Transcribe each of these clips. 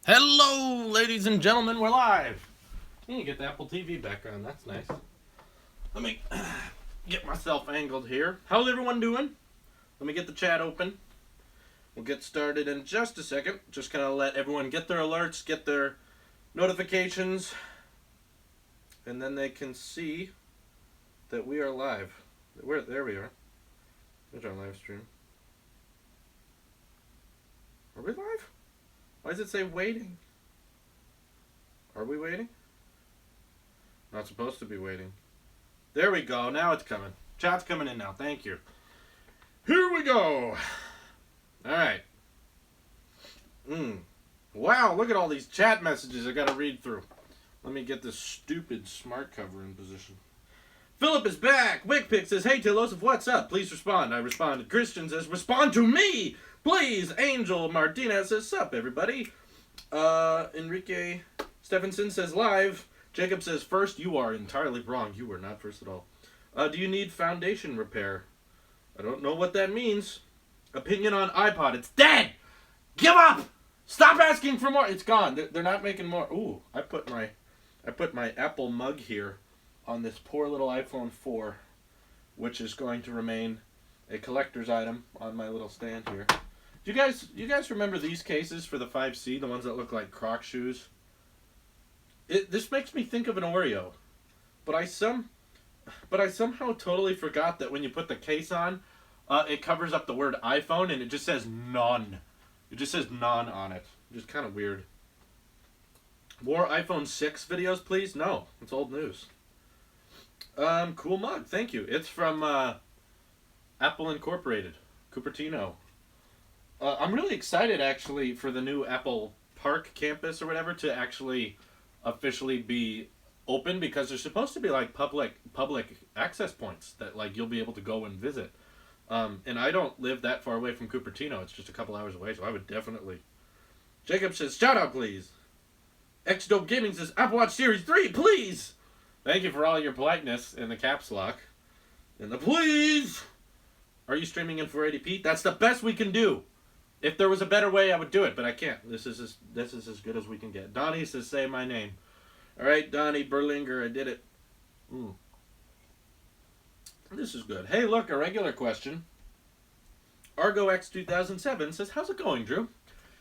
Hello, ladies and gentlemen, we're live. You get the Apple TV background, that's nice. Let me get myself angled here. How's everyone doing? Let me get the chat open. We'll get started in just a second. Just kind of let everyone get their alerts, get their notifications, and then they can see that we are live. There we are. There's our live stream. Are we live? Why does it say waiting? Are we waiting? Not supposed to be waiting. There we go. Now it's coming. Chat's coming in now. Thank you. Here we go. All right. Wow, look at all these chat messages I got to read through. Let me get this stupid smart cover in position. Philip is back. Wickpick says, hey, Tailosive, what's up? Please respond. I responded. Christian says, respond to me, please. Angel Martinez says, sup, everybody. Enrique Stephenson says, live. Jacob says, first, you are entirely wrong. You were not first at all. Do you need foundation repair? I don't know what that means. Opinion on iPod. It's dead. Give up. Stop asking for more. It's gone. They're not making more. Ooh, I put my Apple mug here on this poor little iPhone 4, which is going to remain a collector's item on my little stand here. Do you guys remember these cases for the 5C, the ones that look like Croc shoes? This makes me think of an Oreo, but I somehow totally forgot that when you put the case on, it covers up the word iPhone and it just says none. It just says none on it. Just kind of weird. More iPhone 6 videos, please? No, it's old news. Cool mug, thank you. It's from Apple Incorporated, Cupertino. I'm really excited actually for the new Apple Park campus or whatever to actually officially be open, because there's supposed to be like public access points that like you'll be able to go and visit. And I don't live that far away from Cupertino. It's just a couple hours away, so I would definitely. Jacob says, shout out please. X-Dope Gaming says, Apple Watch Series 3, please! Thank you for all your politeness in the caps lock. And the please! Are you streaming in 480p? That's the best we can do. If there was a better way, I would do it, but I can't. This is as good as we can get. Donnie says, say my name. All right, Donnie Berlinger, I did it. This is good. Hey, look, a regular question. Argo X 2007 says, how's it going, Drew?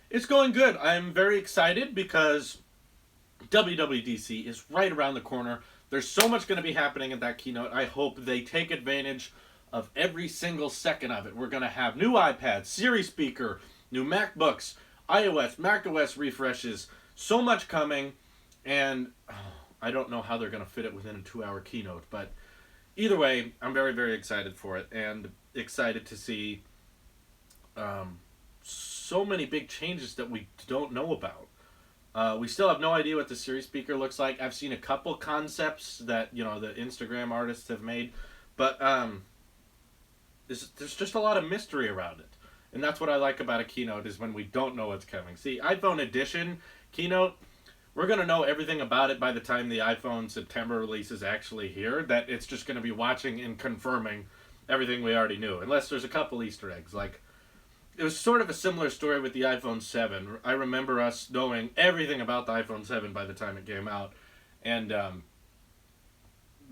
It's going good. I'm very excited because WWDC is right around the corner. There's so much going to be happening at that keynote. I hope they take advantage of every single second of it. We're going to have new iPads, Siri speaker, new MacBooks, iOS, macOS refreshes, so much coming, and I don't know how they're going to fit it within a 2-hour keynote, but either way, I'm very, very excited for it, and excited to see so many big changes that we don't know about. We still have no idea what the Siri speaker looks like. I've seen a couple concepts that, the Instagram artists have made, but there's just a lot of mystery around it. And that's what I like about a keynote, is when we don't know what's coming. See, iPhone Edition keynote, we're going to know everything about it by the time the iPhone September release is actually here, that it's just going to be watching and confirming everything we already knew. Unless there's a couple Easter eggs. Like, it was sort of a similar story with the iPhone 7. I remember us knowing everything about the iPhone 7 by the time it came out. And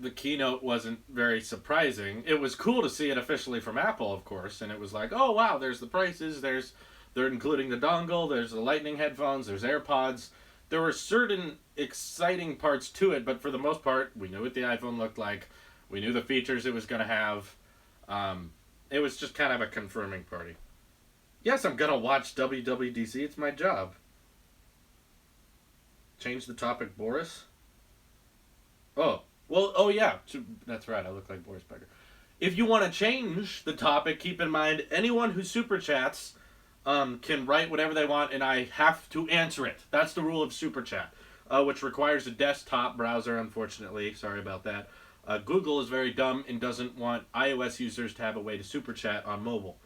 the keynote wasn't very surprising. It was cool to see it officially from Apple, of course, and it was like, oh wow, there's the prices, they're including the dongle, there's the lightning headphones, there's AirPods. There were certain exciting parts to it, but for the most part, we knew what the iPhone looked like, we knew the features it was going to have. It was just kind of a confirming party. Yes, I'm going to watch WWDC, it's my job. Change the topic, Boris? Oh. Well, oh yeah, that's right, I look like Boris Becker. If you want to change the topic, keep in mind, anyone who super chats can write whatever they want, and I have to answer it. That's the rule of super chat, which requires a desktop browser, unfortunately. Sorry about that. Google is very dumb and doesn't want iOS users to have a way to super chat on mobile,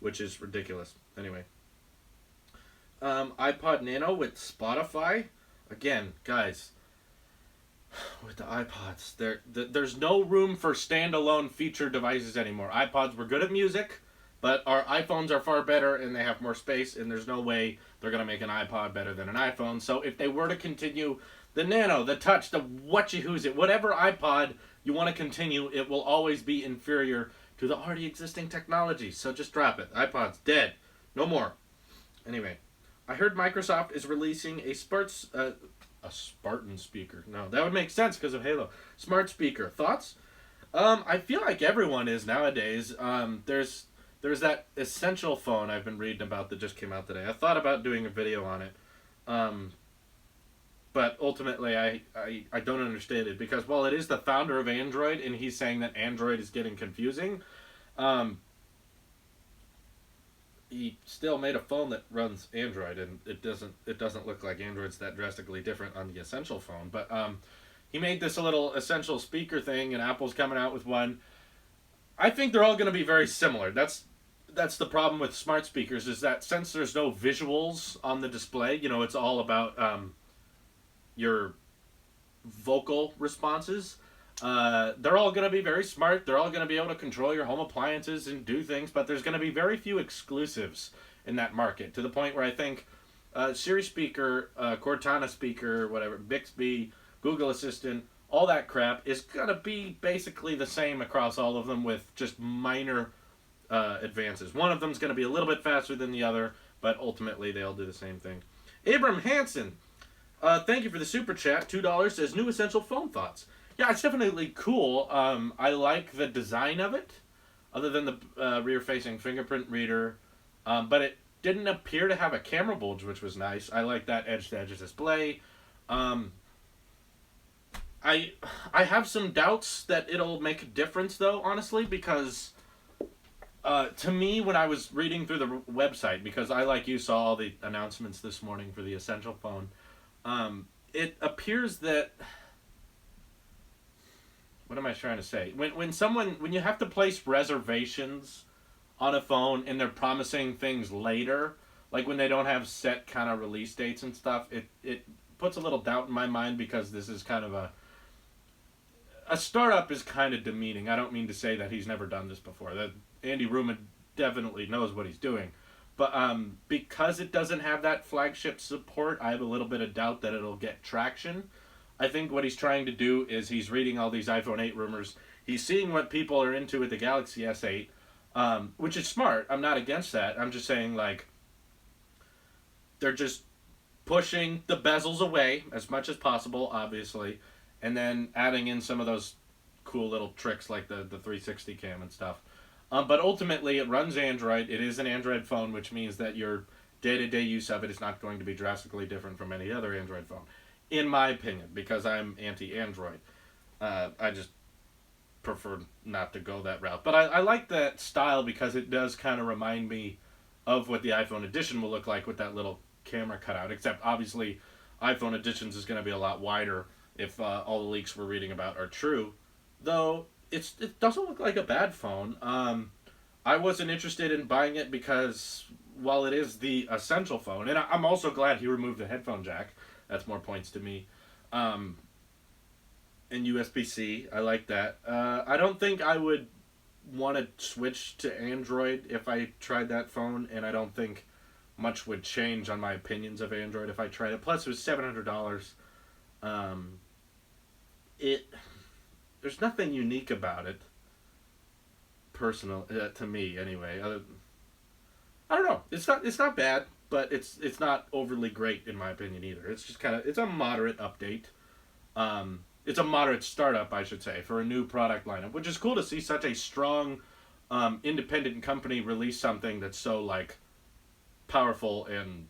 which is ridiculous. Anyway. iPod Nano with Spotify. Again, guys, with the iPods, there's no room for standalone feature devices anymore. iPods were good at music. But our iPhones are far better and they have more space, and there's no way they're going to make an iPod better than an iPhone. So if they were to continue the Nano, the Touch, the whatever iPod you want to continue, it will always be inferior to the already existing technology. So just drop it. iPod's dead. No more. Anyway, I heard Microsoft is releasing a Spartan speaker. No, that would make sense because of Halo. Smart speaker. Thoughts? I feel like everyone is nowadays. There's that Essential phone I've been reading about that just came out today. I thought about doing a video on it, but ultimately I don't understand it because while it is the founder of Android and he's saying that Android is getting confusing, he still made a phone that runs Android and it doesn't look like Android's that drastically different on the Essential phone. But he made this little Essential speaker thing and Apple's coming out with one. I think they're all going to be very similar. That's the problem with smart speakers is that since there's no visuals on the display, it's all about your vocal responses. They're all going to be very smart. They're all going to be able to control your home appliances and do things, but there's going to be very few exclusives in that market to the point where I think Siri speaker, Cortana speaker, whatever, Bixby, Google Assistant, all that crap is going to be basically the same across all of them with just minor advances. One of them is going to be a little bit faster than the other, but ultimately they all do the same thing. Abram Hansen, thank you for the super chat. $2 says new Essential phone thoughts. Yeah, it's definitely cool. I like the design of it, other than the rear-facing fingerprint reader, but it didn't appear to have a camera bulge, which was nice. I like that edge-to-edge display. I have some doubts that it'll make a difference, though, honestly, because to me, when I was reading through the website, because I, like you, saw all the announcements this morning for the Essential phone, it appears that... What am I trying to say? When you have to place reservations on a phone and they're promising things later, like when they don't have set kind of release dates and stuff, it puts a little doubt in my mind because this is kind of a startup is kind of demeaning. I don't mean to say that he's never done this before. That Andy Ruman definitely knows what he's doing. But because it doesn't have that flagship support, I have a little bit of doubt that it'll get traction. I think what he's trying to do is he's reading all these iPhone 8 rumors. He's seeing what people are into with the Galaxy S8, which is smart. I'm not against that. I'm just saying, like, they're just pushing the bezels away as much as possible, obviously, and then adding in some of those cool little tricks like the 360 cam and stuff. But ultimately, it runs Android. It is an Android phone, which means that your day-to-day use of it is not going to be drastically different from any other Android phone. In my opinion, because I'm anti-Android. I just prefer not to go that route. But I like that style because it does kind of remind me of what the iPhone Edition will look like with that little camera cutout. Except, obviously, iPhone Editions is going to be a lot wider if all the leaks we're reading about are true. Though, it doesn't look like a bad phone. I wasn't interested in buying it because, while it is the Essential phone, and I'm also glad he removed the headphone jack. That's more points to me. And USB-C, I like that. I don't think I would want to switch to Android if I tried that phone, and I don't think much would change on my opinions of Android if I tried it. Plus, it was $700. There's nothing unique about it, personal to me anyway. I don't know. It's not bad. But it's not overly great in my opinion either. It's just it's a moderate update. It's a moderate startup, I should say, for a new product lineup, which is cool to see such a strong independent company release something that's so like powerful and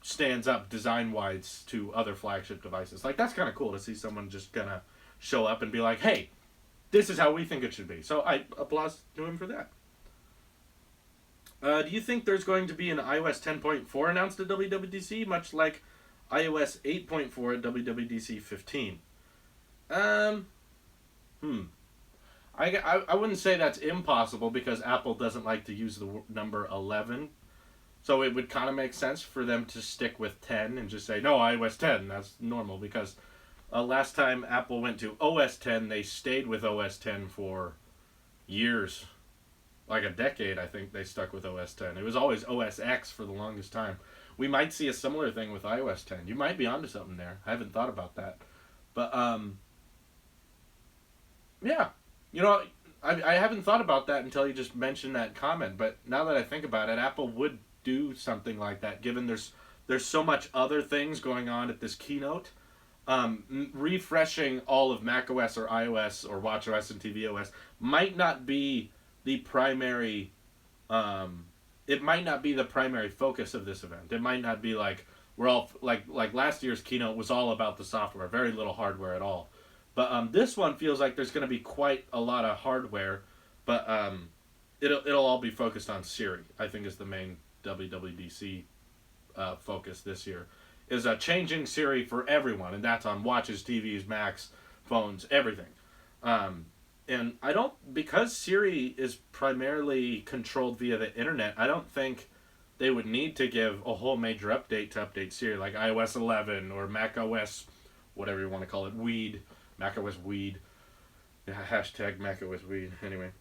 stands up design-wise to other flagship devices. Like that's kind of cool to see someone just gonna show up and be like, "Hey, this is how we think it should be." So I applause to him for that. Do you think there's going to be an iOS 10.4 announced at WWDC, much like iOS 8.4 at WWDC 15? I wouldn't say that's impossible because Apple doesn't like to use the number 11. So it would kind of make sense for them to stick with 10 and just say, no, iOS 10. That's normal because last time Apple went to OS 10, they stayed with OS 10 for years. like a decade, I think they stuck with OS 10. It was always OS X for the longest time. We might see a similar thing with iOS 10. You might be onto something there. I haven't thought about that. But, yeah. You know, I haven't thought about that until you just mentioned that comment. But now that I think about it, Apple would do something like that, given there's so much other things going on at this keynote. Refreshing all of macOS or iOS or watchOS and tvOS might not be the primary. It might not be the primary focus of this event. It might not be like we're all like last year's keynote was all about the software, very little hardware at all. But this one feels like there's going to be quite a lot of hardware, but it'll all be focused on Siri. I think is the main WWDC focus this year is changing Siri for everyone, and that's on watches, TVs, Macs, phones, everything. And I don't, because Siri is primarily controlled via the internet, I don't think they would need to give a whole major update to update Siri, like iOS 11 or macOS, whatever you want to call it, Weed, macOS Weed, hashtag macOS Weed, anyway.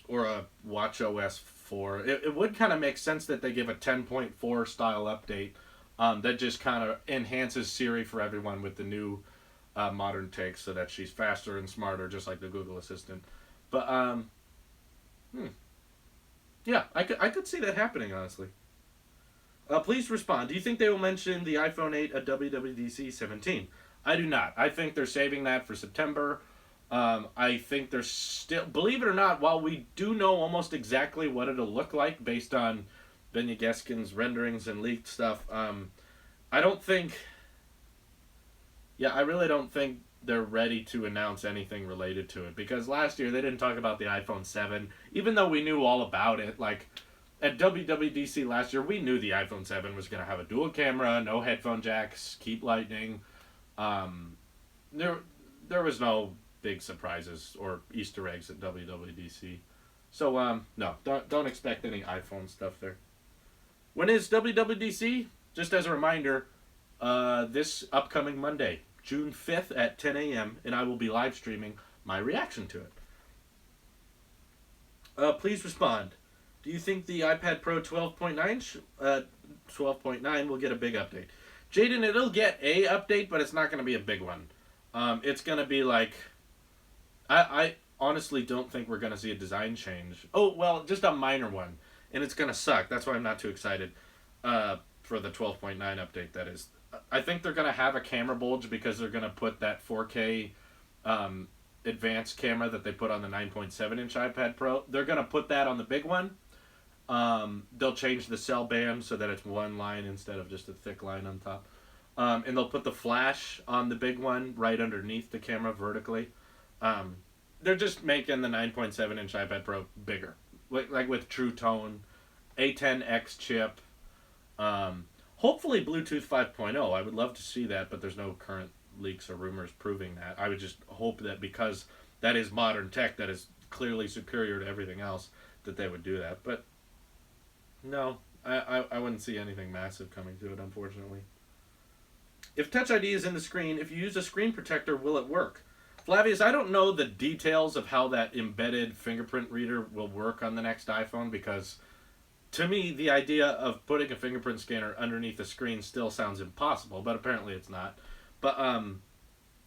Or a watchOS 4. It would kind of make sense that they give a 10.4 style update that just kind of enhances Siri for everyone with the new modern takes so that she's faster and smarter, just like the Google Assistant. But, yeah, I could see that happening, honestly. Please respond. Do you think they will mention the iPhone 8 at WWDC 17? I do not. I think they're saving that for September. I think they're still, believe it or not, while we do know almost exactly what it'll look like based on Ben Yageskin's renderings and leaked stuff, I don't think, I really don't think they're ready to announce anything related to it, because last year they didn't talk about the iPhone 7, even though we knew all about it. Like, at WWDC last year, we knew the iPhone 7 was going to have a dual camera, no headphone jacks, keep lightning. There was no big surprises or Easter eggs at WWDC. So, no, don't expect any iPhone stuff there. When is WWDC? Just as a reminder, this upcoming Monday, June 5th at 10 a.m., and I will be live streaming my reaction to it. Please respond. Do you think the iPad Pro 12.9 will get a big update? Jaden, it'll get a update, but it's not going to be a big one. It's going to be like, I honestly don't think we're going to see a design change. Oh, well, just a minor one. And it's going to suck. That's why I'm not too excited for the 12.9 update, that is. I think they're going to have a camera bulge because they're going to put that 4K advanced camera that they put on the 9.7-inch iPad Pro. They're going to put that on the big one. They'll change the cell band so that it's one line instead of just a thick line on top. And they'll put the flash on the big one right underneath the camera vertically. They're just making the 9.7-inch iPad Pro bigger. Like with True Tone, A10X chip, hopefully Bluetooth 5.0. I would love to see that, but there's no current leaks or rumors proving that. I would just hope that because that is modern tech that is clearly superior to everything else, that they would do that. But no, I wouldn't see anything massive coming to it, unfortunately. If Touch ID is in the screen, if you use a screen protector, will it work? Flavius, I don't know the details of how that embedded fingerprint reader will work on the next iPhone, because to me, the idea of putting a fingerprint scanner underneath the screen still sounds impossible, but apparently it's not. But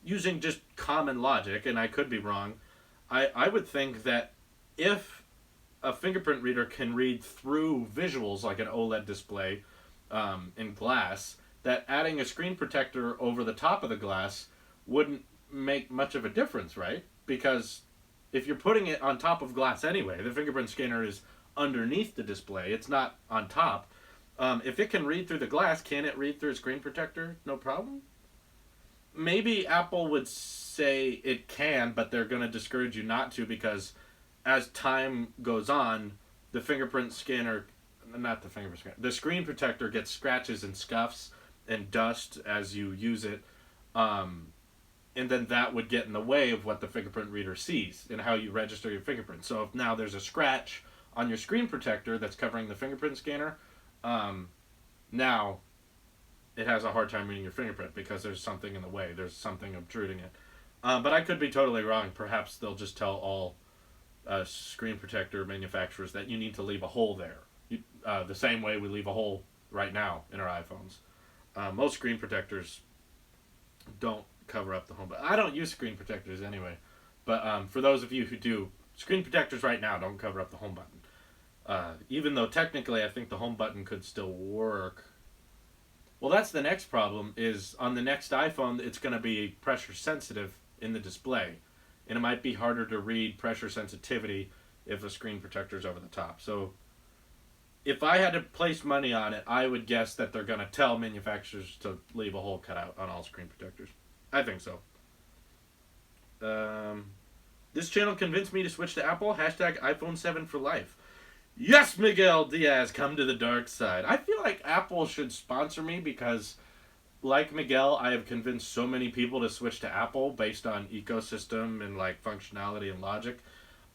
using just common logic, and I could be wrong, I would think that if a fingerprint reader can read through visuals like an OLED display in glass, that adding a screen protector over the top of the glass wouldn't make much of a difference, right? Because if you're putting it on top of glass anyway, the fingerprint scanner is underneath the display, it's not on top. If it can read through the glass, can it read through a screen protector? No problem? Maybe Apple would say it can, but they're going to discourage you not to, because as time goes on, the fingerprint scanner, not the fingerprint scanner, the screen protector gets scratches and scuffs and dust as you use it. And then that would get in the way of what the fingerprint reader sees and how you register your fingerprint. So if now there's a scratch on your screen protector that's covering the fingerprint scanner, now it has a hard time reading your fingerprint because there's something in the way. There's something obtruding it. But I could be totally wrong. Perhaps they'll just tell all screen protector manufacturers that you need to leave a hole there. The same way we leave a hole right now in our iPhones. Most screen protectors don't cover up the home button. I don't use screen protectors anyway, but for those of you who do, screen protectors right now don't cover up the home button. Even though technically I think the home button could still work. Well, that's the next problem, is on the next iPhone, it's going to be pressure sensitive in the display. And it might be harder to read pressure sensitivity if a screen protector is over the top. So if I had to place money on it, I would guess that they're going to tell manufacturers to leave a hole cut out on all screen protectors. I think so. This channel convinced me to switch to Apple. Hashtag iPhone 7 for life. Yes, Miguel Diaz, come to the dark side. I feel like Apple should sponsor me because, like Miguel, I have convinced so many people to switch to Apple based on ecosystem and like functionality and logic.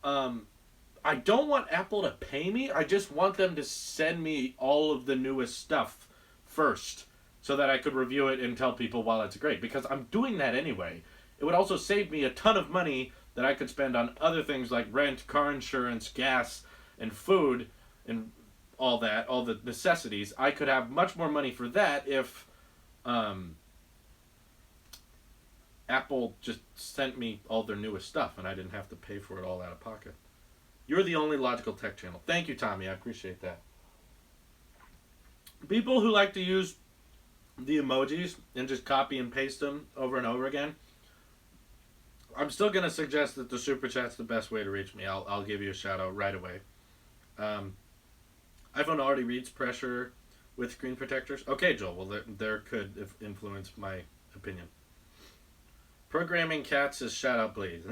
I don't want Apple to pay me. I just want them to send me all of the newest stuff first so that I could review it and tell people while it's great, because I'm doing that anyway. It would also save me a ton of money that I could spend on other things like rent, car insurance, gas, and food, and all that, all the necessities. I could have much more money for that if Apple just sent me all their newest stuff and I didn't have to pay for it all out of pocket. You're the only logical tech channel. Thank you, Tommy. I appreciate that. People who like to use the emojis and just copy and paste them over and over again, I'm still going to suggest that the Super Chat's the best way to reach me. I'll give you a shout out right away. iPhone already reads pressure with screen protectors. Okay, Joel. Well, there could influence my opinion. Programming Cat says, shout out, please.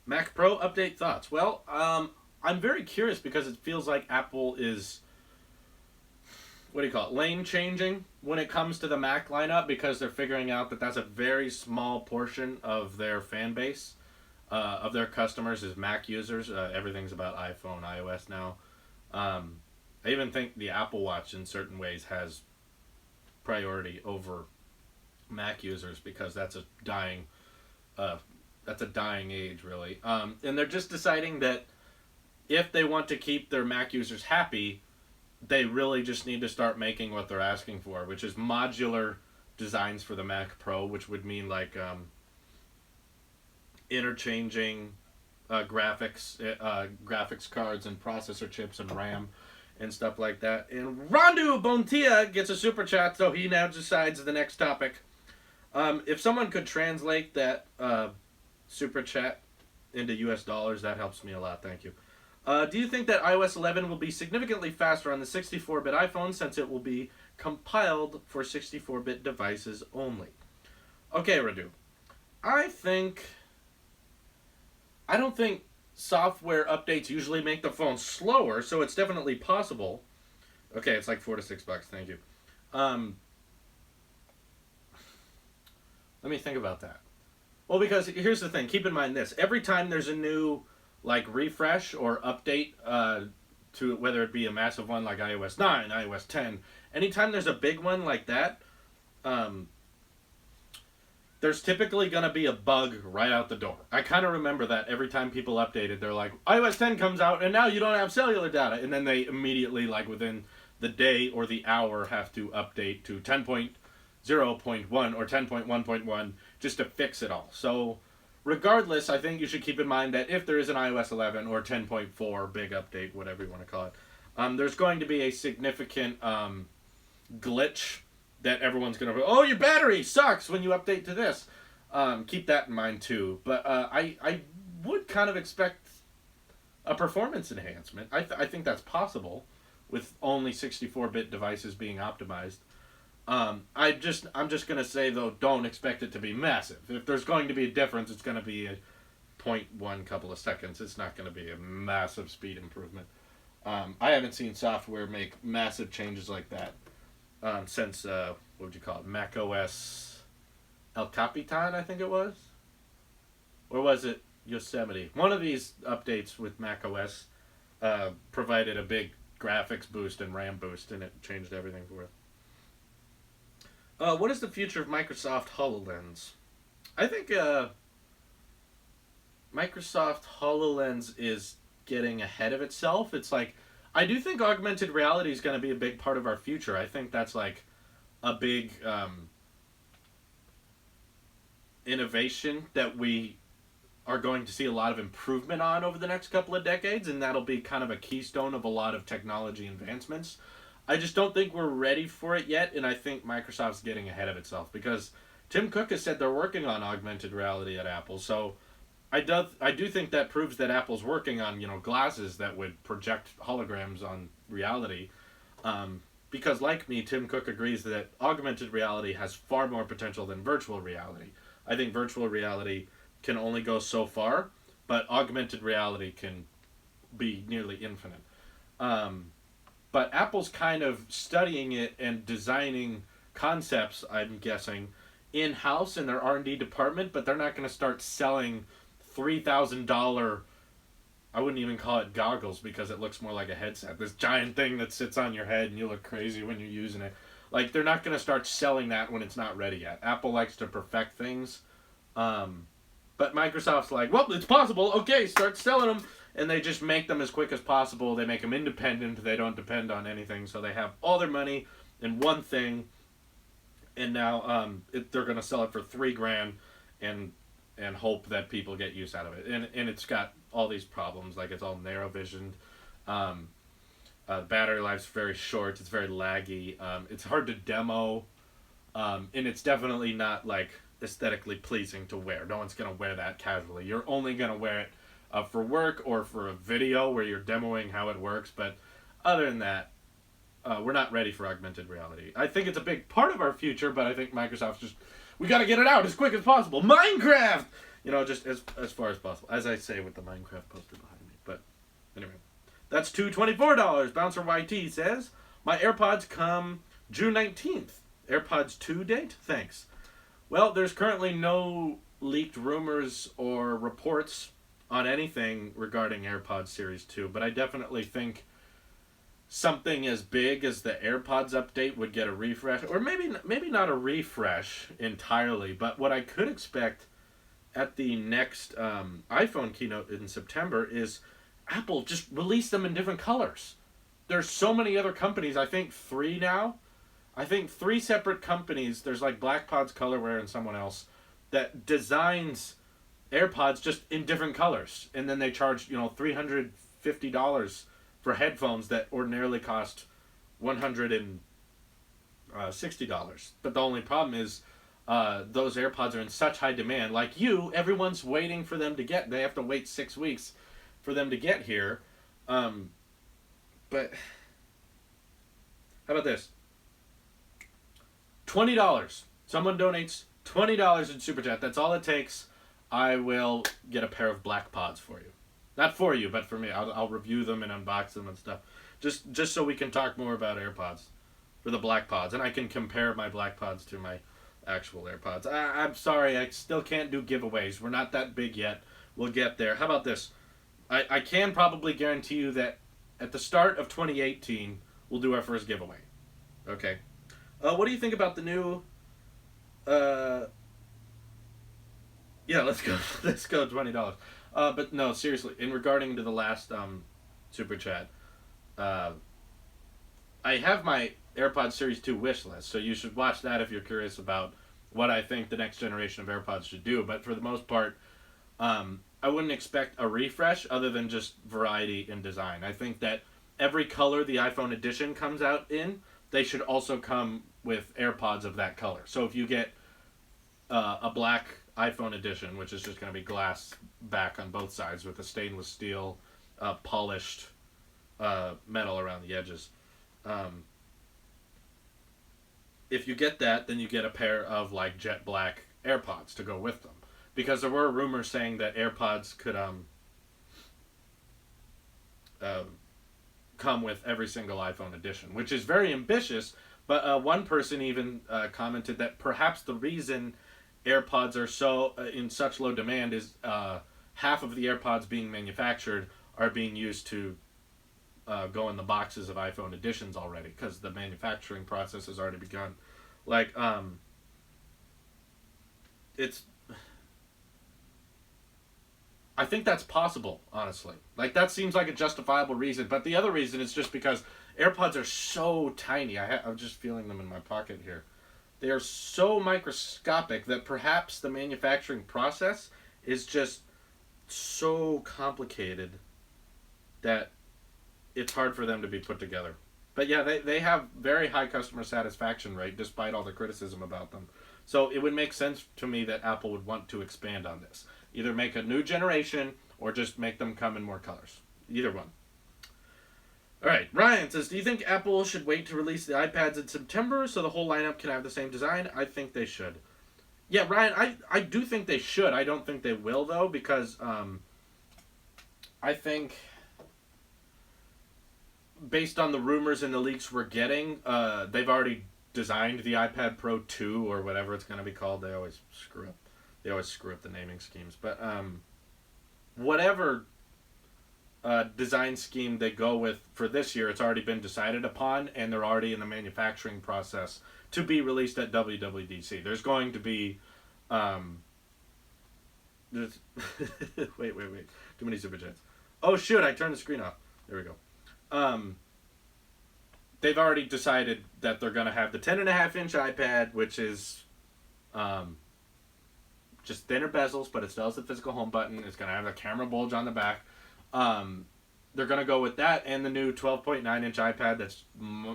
Mac Pro update thoughts. Well, I'm very curious because it feels like Apple is, lane changing when it comes to the Mac lineup, because they're figuring out that that's a very small portion of their fan base, of their customers is Mac users. Everything's about iPhone, iOS now. I even think the Apple Watch in certain ways has priority over Mac users because that's a dying age, really. And they're just deciding that if they want to keep their Mac users happy, they really just need to start making what they're asking for, which is modular designs for the Mac Pro, which would mean like interchanging graphics cards and processor chips and RAM and stuff like that. And Rondu Bontia gets a super chat, so he now decides the next topic. If someone could translate that super chat into US dollars, that helps me a lot. Thank you. Do you think that iOS 11 will be significantly faster on the 64-bit iPhone since it will be compiled for 64-bit devices only? Okay, Radu. I don't think software updates usually make the phone slower, so it's definitely possible. Okay, it's like $4 to $6. Thank you. Let me think about that. Well, because here's the thing. Keep in mind this. Every time there's a new refresh or update to whether it be a massive one like iOS 9, iOS 10, anytime there's a big one like that, there's typically going to be a bug right out the door. I kind of remember that every time people updated, they're like, iOS 10 comes out and now you don't have cellular data. And then they immediately, within the day or the hour, have to update to 10.0.1 or 10.1.1 just to fix it all. So regardless, I think you should keep in mind that if there is an iOS 11 or 10.4 big update, whatever you want to call it, there's going to be a significant glitch that everyone's going to, oh, your battery sucks when you update to this. Keep that in mind too. But I would kind of expect a performance enhancement. I think that's possible with only 64-bit devices being optimized. I'm just going to say, though, don't expect it to be massive. If there's going to be a difference, it's going to be a 0.1 couple of seconds. It's not going to be a massive speed improvement. I haven't seen software make massive changes like that since, what would you call it, Mac OS El Capitan, I think it was? Or was it Yosemite? One of these updates with Mac OS provided a big graphics boost and RAM boost, and it changed everything for it. What is the future of Microsoft HoloLens? I think Microsoft HoloLens is getting ahead of itself. It's like, I do think augmented reality is going to be a big part of our future. I think that's like a big innovation that we are going to see a lot of improvement on over the next couple of decades, and that'll be kind of a keystone of a lot of technology advancements. I just don't think we're ready for it yet, and I think Microsoft's getting ahead of itself because Tim Cook has said they're working on augmented reality at Apple. So I do think that proves that Apple's working on glasses that would project holograms on reality. Because like me, Tim Cook agrees that augmented reality has far more potential than virtual reality. I think virtual reality can only go so far, but augmented reality can be nearly infinite. But Apple's kind of studying it and designing concepts, I'm guessing, in-house in their R&D department, but they're not going to start selling $3,000, I wouldn't even call it goggles because it looks more like a headset. This giant thing that sits on your head and you look crazy when you're using it. Like, they're not going to start selling that when it's not ready yet. Apple likes to perfect things. But Microsoft's like, well, it's possible. Okay, start selling them. And they just make them as quick as possible. They make them independent. They don't depend on anything. So they have all their money in one thing. And now they're going to sell it for $3,000 and hope that people get use out of it. And it's got all these problems. Like, it's all narrow visioned. Battery life's very short. It's very laggy. It's hard to demo. And it's definitely not, like, aesthetically pleasing to wear. No one's going to wear that casually. You're only going to wear it for work or for a video where you're demoing how it works. But other than that, we're not ready for augmented reality. I think it's a big part of our future, but I think Microsoft's just, we got to get it out as quick as possible. Minecraft! Just as far as possible. As I say with the Minecraft poster behind me. But anyway, that's $224. Bouncer YT says, my AirPods come June 19th. AirPods 2 date? Thanks. Well, there's currently no leaked rumors or reports on anything regarding AirPods Series 2, but I definitely think something as big as the AirPods update would get a refresh, or maybe not a refresh entirely, but what I could expect at the next iPhone keynote in September is Apple just release them in different colors. There's so many other companies, I think 3 now. I think 3 separate companies, there's like BlackPods Colorware and someone else, that designs AirPods just in different colors. And then they charge, $350 for headphones that ordinarily cost $160. But the only problem is those AirPods are in such high demand. Like everyone's waiting for them to get, they have to wait 6 weeks for them to get here. But how about this? $20. Someone donates $20 in Super Chat. That's all it takes. I will get a pair of black pods for you. Not for you, but for me. I'll review them and unbox them and stuff. Just so we can talk more about AirPods. For the black pods. And I can compare my black pods to my actual AirPods. I'm sorry, I still can't do giveaways. We're not that big yet. We'll get there. How about this? I can probably guarantee you that at the start of 2018, we'll do our first giveaway. Okay. What do you think about the new... Yeah, let's go $20. But no, seriously, in regarding to the last Super Chat, I have my AirPods Series 2 wish list, so you should watch that if you're curious about what I think the next generation of AirPods should do. But for the most part, I wouldn't expect a refresh other than just variety in design. I think that every color the iPhone edition comes out in, they should also come with AirPods of that color. So if you get a black iPhone edition, which is just going to be glass back on both sides with a stainless steel polished metal around the edges. If you get that, then you get a pair of like jet black AirPods to go with them. Because there were rumors saying that AirPods could come with every single iPhone edition, which is very ambitious. But one person even commented that perhaps the reason AirPods are so in such low demand is half of the AirPods being manufactured are being used to go in the boxes of iPhone editions already, because the manufacturing process has already begun. Like, it's... I think that's possible, honestly. Like, that seems like a justifiable reason. But the other reason is just because AirPods are so tiny. I'm just feeling them in my pocket here. They are so microscopic that perhaps the manufacturing process is just so complicated that it's hard for them to be put together. But yeah, they have very high customer satisfaction rate despite all the criticism about them. So it would make sense to me that Apple would want to expand on this. Either make a new generation or just make them come in more colors. Either one. All right, Ryan says, do you think Apple should wait to release the iPads in September so the whole lineup can have the same design? I think they should. Yeah, Ryan, I do think they should. I don't think they will, though, because I think based on the rumors and the leaks we're getting, they've already designed the iPad Pro 2 or whatever it's going to be called. They always screw up the naming schemes. But whatever design scheme they go with for this year, it's already been decided upon, and they're already in the manufacturing process to be released at WWDC. There's going to be wait. Too many super chats. Oh shoot, I turned the screen off. There we go. They've already decided that they're going to have the 10.5-inch iPad, which is just thinner bezels, but it still has the physical home button. It's going to have the camera bulge on the back. They're going to go with that and the new 12.9-inch iPad that's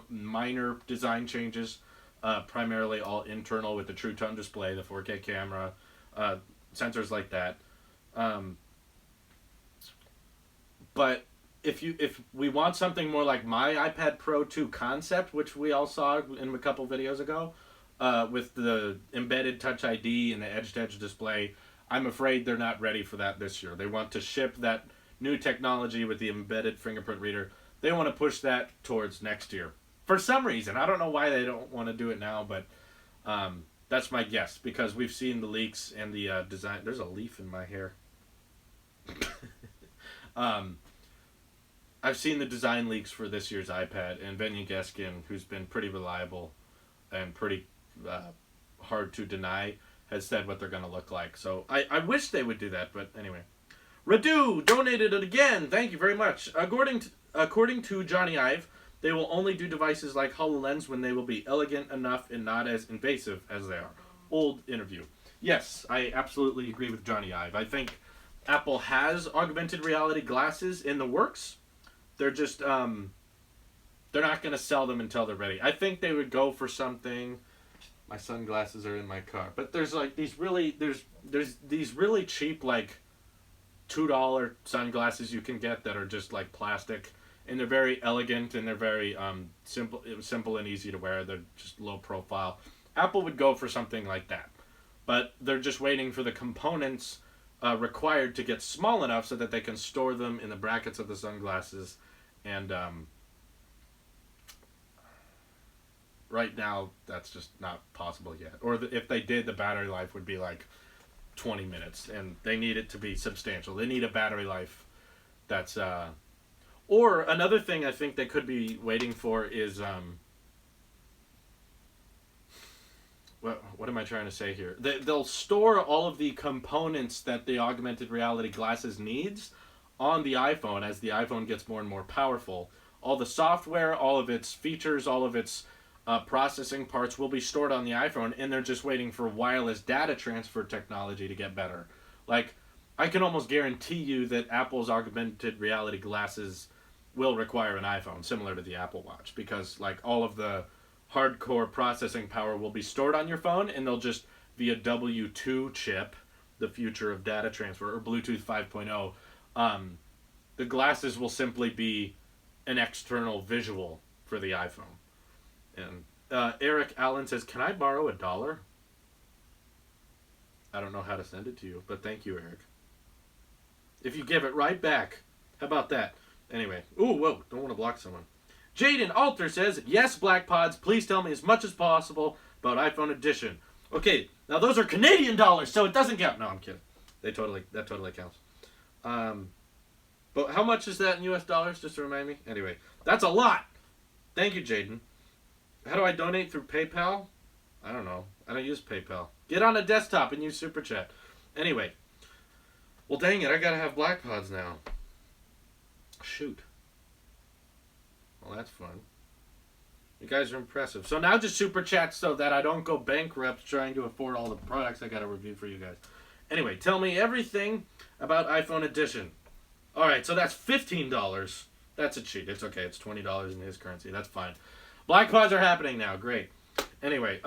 minor design changes, primarily all internal with the True Tone display, the 4K camera, sensors like that. But if we want something more like my iPad Pro 2 concept, which we all saw in a couple videos ago, with the embedded Touch ID and the edge-to-edge display, I'm afraid they're not ready for that this year. They want to ship that new technology with the embedded fingerprint reader. They want to push that towards next year. For some reason. I don't know why they don't want to do it now, but that's my guess, because we've seen the leaks and the design. There's a leaf in my hair. I've seen the design leaks for this year's iPad, and Venya Geskin, who's been pretty reliable and pretty hard to deny, has said what they're going to look like. So I wish they would do that, but anyway. Radu donated it again. Thank you very much. According to Johnny Ive, they will only do devices like HoloLens when they will be elegant enough and not as invasive as they are. Old interview. Yes, I absolutely agree with Johnny Ive. I think Apple has augmented reality glasses in the works. They're just they're not going to sell them until they're ready. I think they would go for something. My sunglasses are in my car, but there's like these really there's these really cheap like $2 sunglasses you can get that are just like plastic, and they're very elegant and they're very simple and easy to wear. They're just low profile. Apple would go for something like that, but they're just waiting for the components required to get small enough so that they can store them in the brackets of the sunglasses. And right now, that's just not possible yet. Or if they did, the battery life would be like 20 minutes, and they need it to be substantial. They need a battery life that's... Or another thing I think they could be waiting for is... What am I trying to say here? They'll store all of the components that the augmented reality glasses needs on the iPhone as the iPhone gets more and more powerful. All the software, all of its features, all of its processing parts will be stored on the iPhone, and they're just waiting for wireless data transfer technology to get better. Like, I can almost guarantee you that Apple's augmented reality glasses will require an iPhone, similar to the Apple Watch, because like all of the hardcore processing power will be stored on your phone, and they'll just, via W2 chip, the future of data transfer, or Bluetooth 5.0, the glasses will simply be an external visual for the iPhone. And Eric Allen says, can I borrow $1? I don't know how to send it to you, but thank you, Eric. If you give it right back, how about that? Anyway, ooh, whoa, don't want to block someone. Jaden Alter says, yes, Black Pods, please tell me as much as possible about iPhone Edition. Okay, now those are Canadian dollars, so it doesn't count. No, I'm kidding. That totally counts. But how much is that in US dollars, just to remind me? Anyway, that's a lot. Thank you, Jaden. How do I donate through PayPal? I don't know. I don't use PayPal. Get on a desktop and use Super Chat. Anyway, Well, dang it, I gotta have black pods now. Shoot. Well, that's fun. You guys are impressive. So now just super chat so that I don't go bankrupt trying to afford all the products I gotta review for you guys. Anyway, tell me everything about iPhone Edition. Alright, so that's $15. That's a cheat. It's okay. It's $20 in his currency. That's fine. Black pods are happening now. Great. Anyway,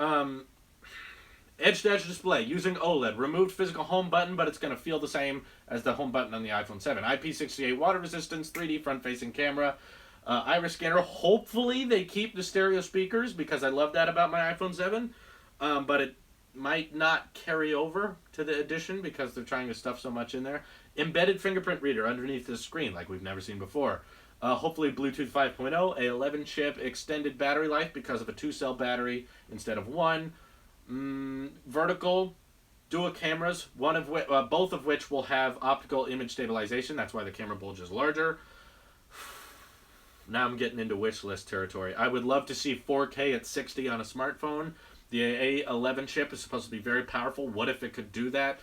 edge-to-edge display using OLED. Removed physical home button, but it's going to feel the same as the home button on the iPhone 7. IP68 water resistance, 3D front-facing camera, iris scanner. Hopefully they keep the stereo speakers because I love that about my iPhone 7. But it might not carry over to the Edition because they're trying to stuff so much in there. Embedded fingerprint reader underneath the screen like we've never seen before. Hopefully Bluetooth 5.0, A11 chip, extended battery life because of a 2-cell battery instead of one. Vertical dual cameras, both of which will have optical image stabilization. That's why the camera bulge is larger. Now I'm getting into wish list territory. I would love to see 4K at 60 on a smartphone. The A11 chip is supposed to be very powerful. What if it could do that?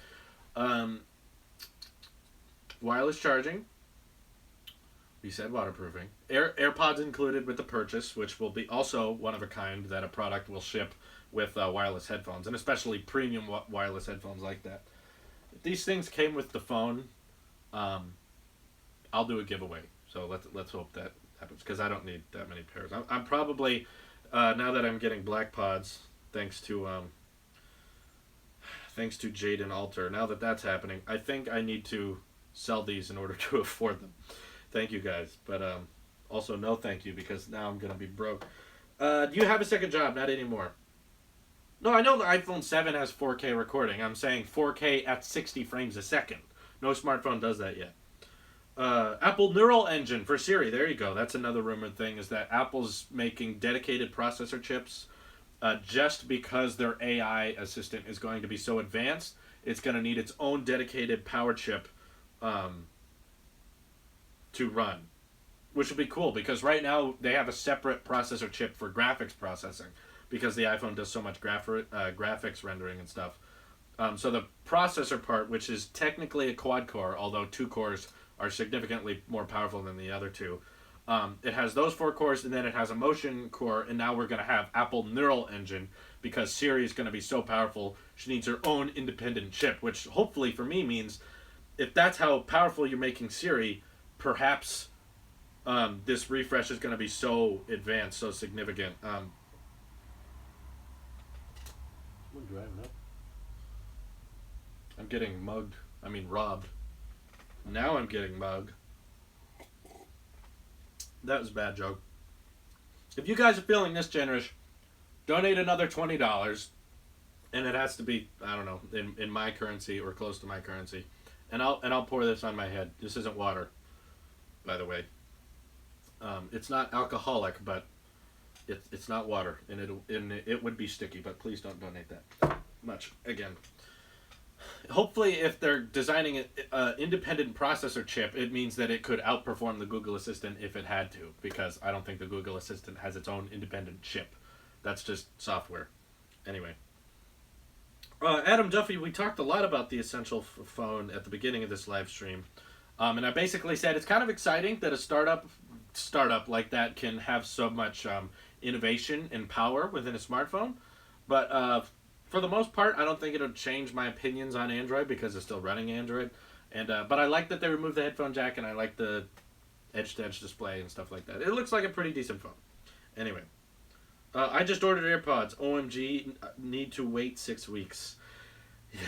Wireless charging. We said waterproofing. AirPods included with the purchase, which will be also one of a kind that a product will ship with wireless headphones, and especially premium wireless headphones like that. If these things came with the phone, I'll do a giveaway. So let's hope that happens because I don't need that many pairs. I'm probably now that I'm getting black pods, thanks to Jade and Alter. Now that that's happening, I think I need to sell these in order to afford them. Thank you guys, but also no thank you because now I'm gonna be broke. Do you have a second job? Not anymore. No, I know the iPhone 7 has 4K recording. I'm saying 4K at 60 frames a second. No smartphone does that yet. Apple Neural Engine for Siri. There you go. That's another rumored thing is that Apple's making dedicated processor chips just because their AI assistant is going to be so advanced. It's going to need its own dedicated power chip to run, which would be cool because right now they have a separate processor chip for graphics processing because the iPhone does so much graphics rendering and stuff. So the processor part, which is technically a quad core, although 2 cores are significantly more powerful than the other 2, it has those 4 cores and then it has a motion core, and now we're going to have Apple Neural Engine because Siri is going to be so powerful she needs her own independent chip, which hopefully for me means if that's how powerful you're making Siri, perhaps this refresh is going to be so advanced, so significant. I'm driving up. I'm getting mugged. I mean robbed. Now I'm getting mugged. That was a bad joke. If you guys are feeling this generous, donate another $20, and it has to be, I don't know, in my currency or close to my currency, and I'll pour this on my head. This isn't water, by the way. It's not alcoholic, but it's not water, and it would be sticky. But please don't donate that much. Again, hopefully, if they're designing an independent processor chip, it means that it could outperform the Google Assistant if it had to, because I don't think the Google Assistant has its own independent chip. That's just software. Anyway. Adam Duffy, we talked a lot about the Essential phone at the beginning of this live stream. And I basically said it's kind of exciting that a startup like that can have so much innovation and power within a smartphone. But for the most part, I don't think it'll change my opinions on Android because it's still running Android. And but I like that they removed the headphone jack, and I like the edge-to-edge display and stuff like that. It looks like a pretty decent phone. Anyway. I just ordered AirPods. OMG, need to wait 6 weeks. Yeah.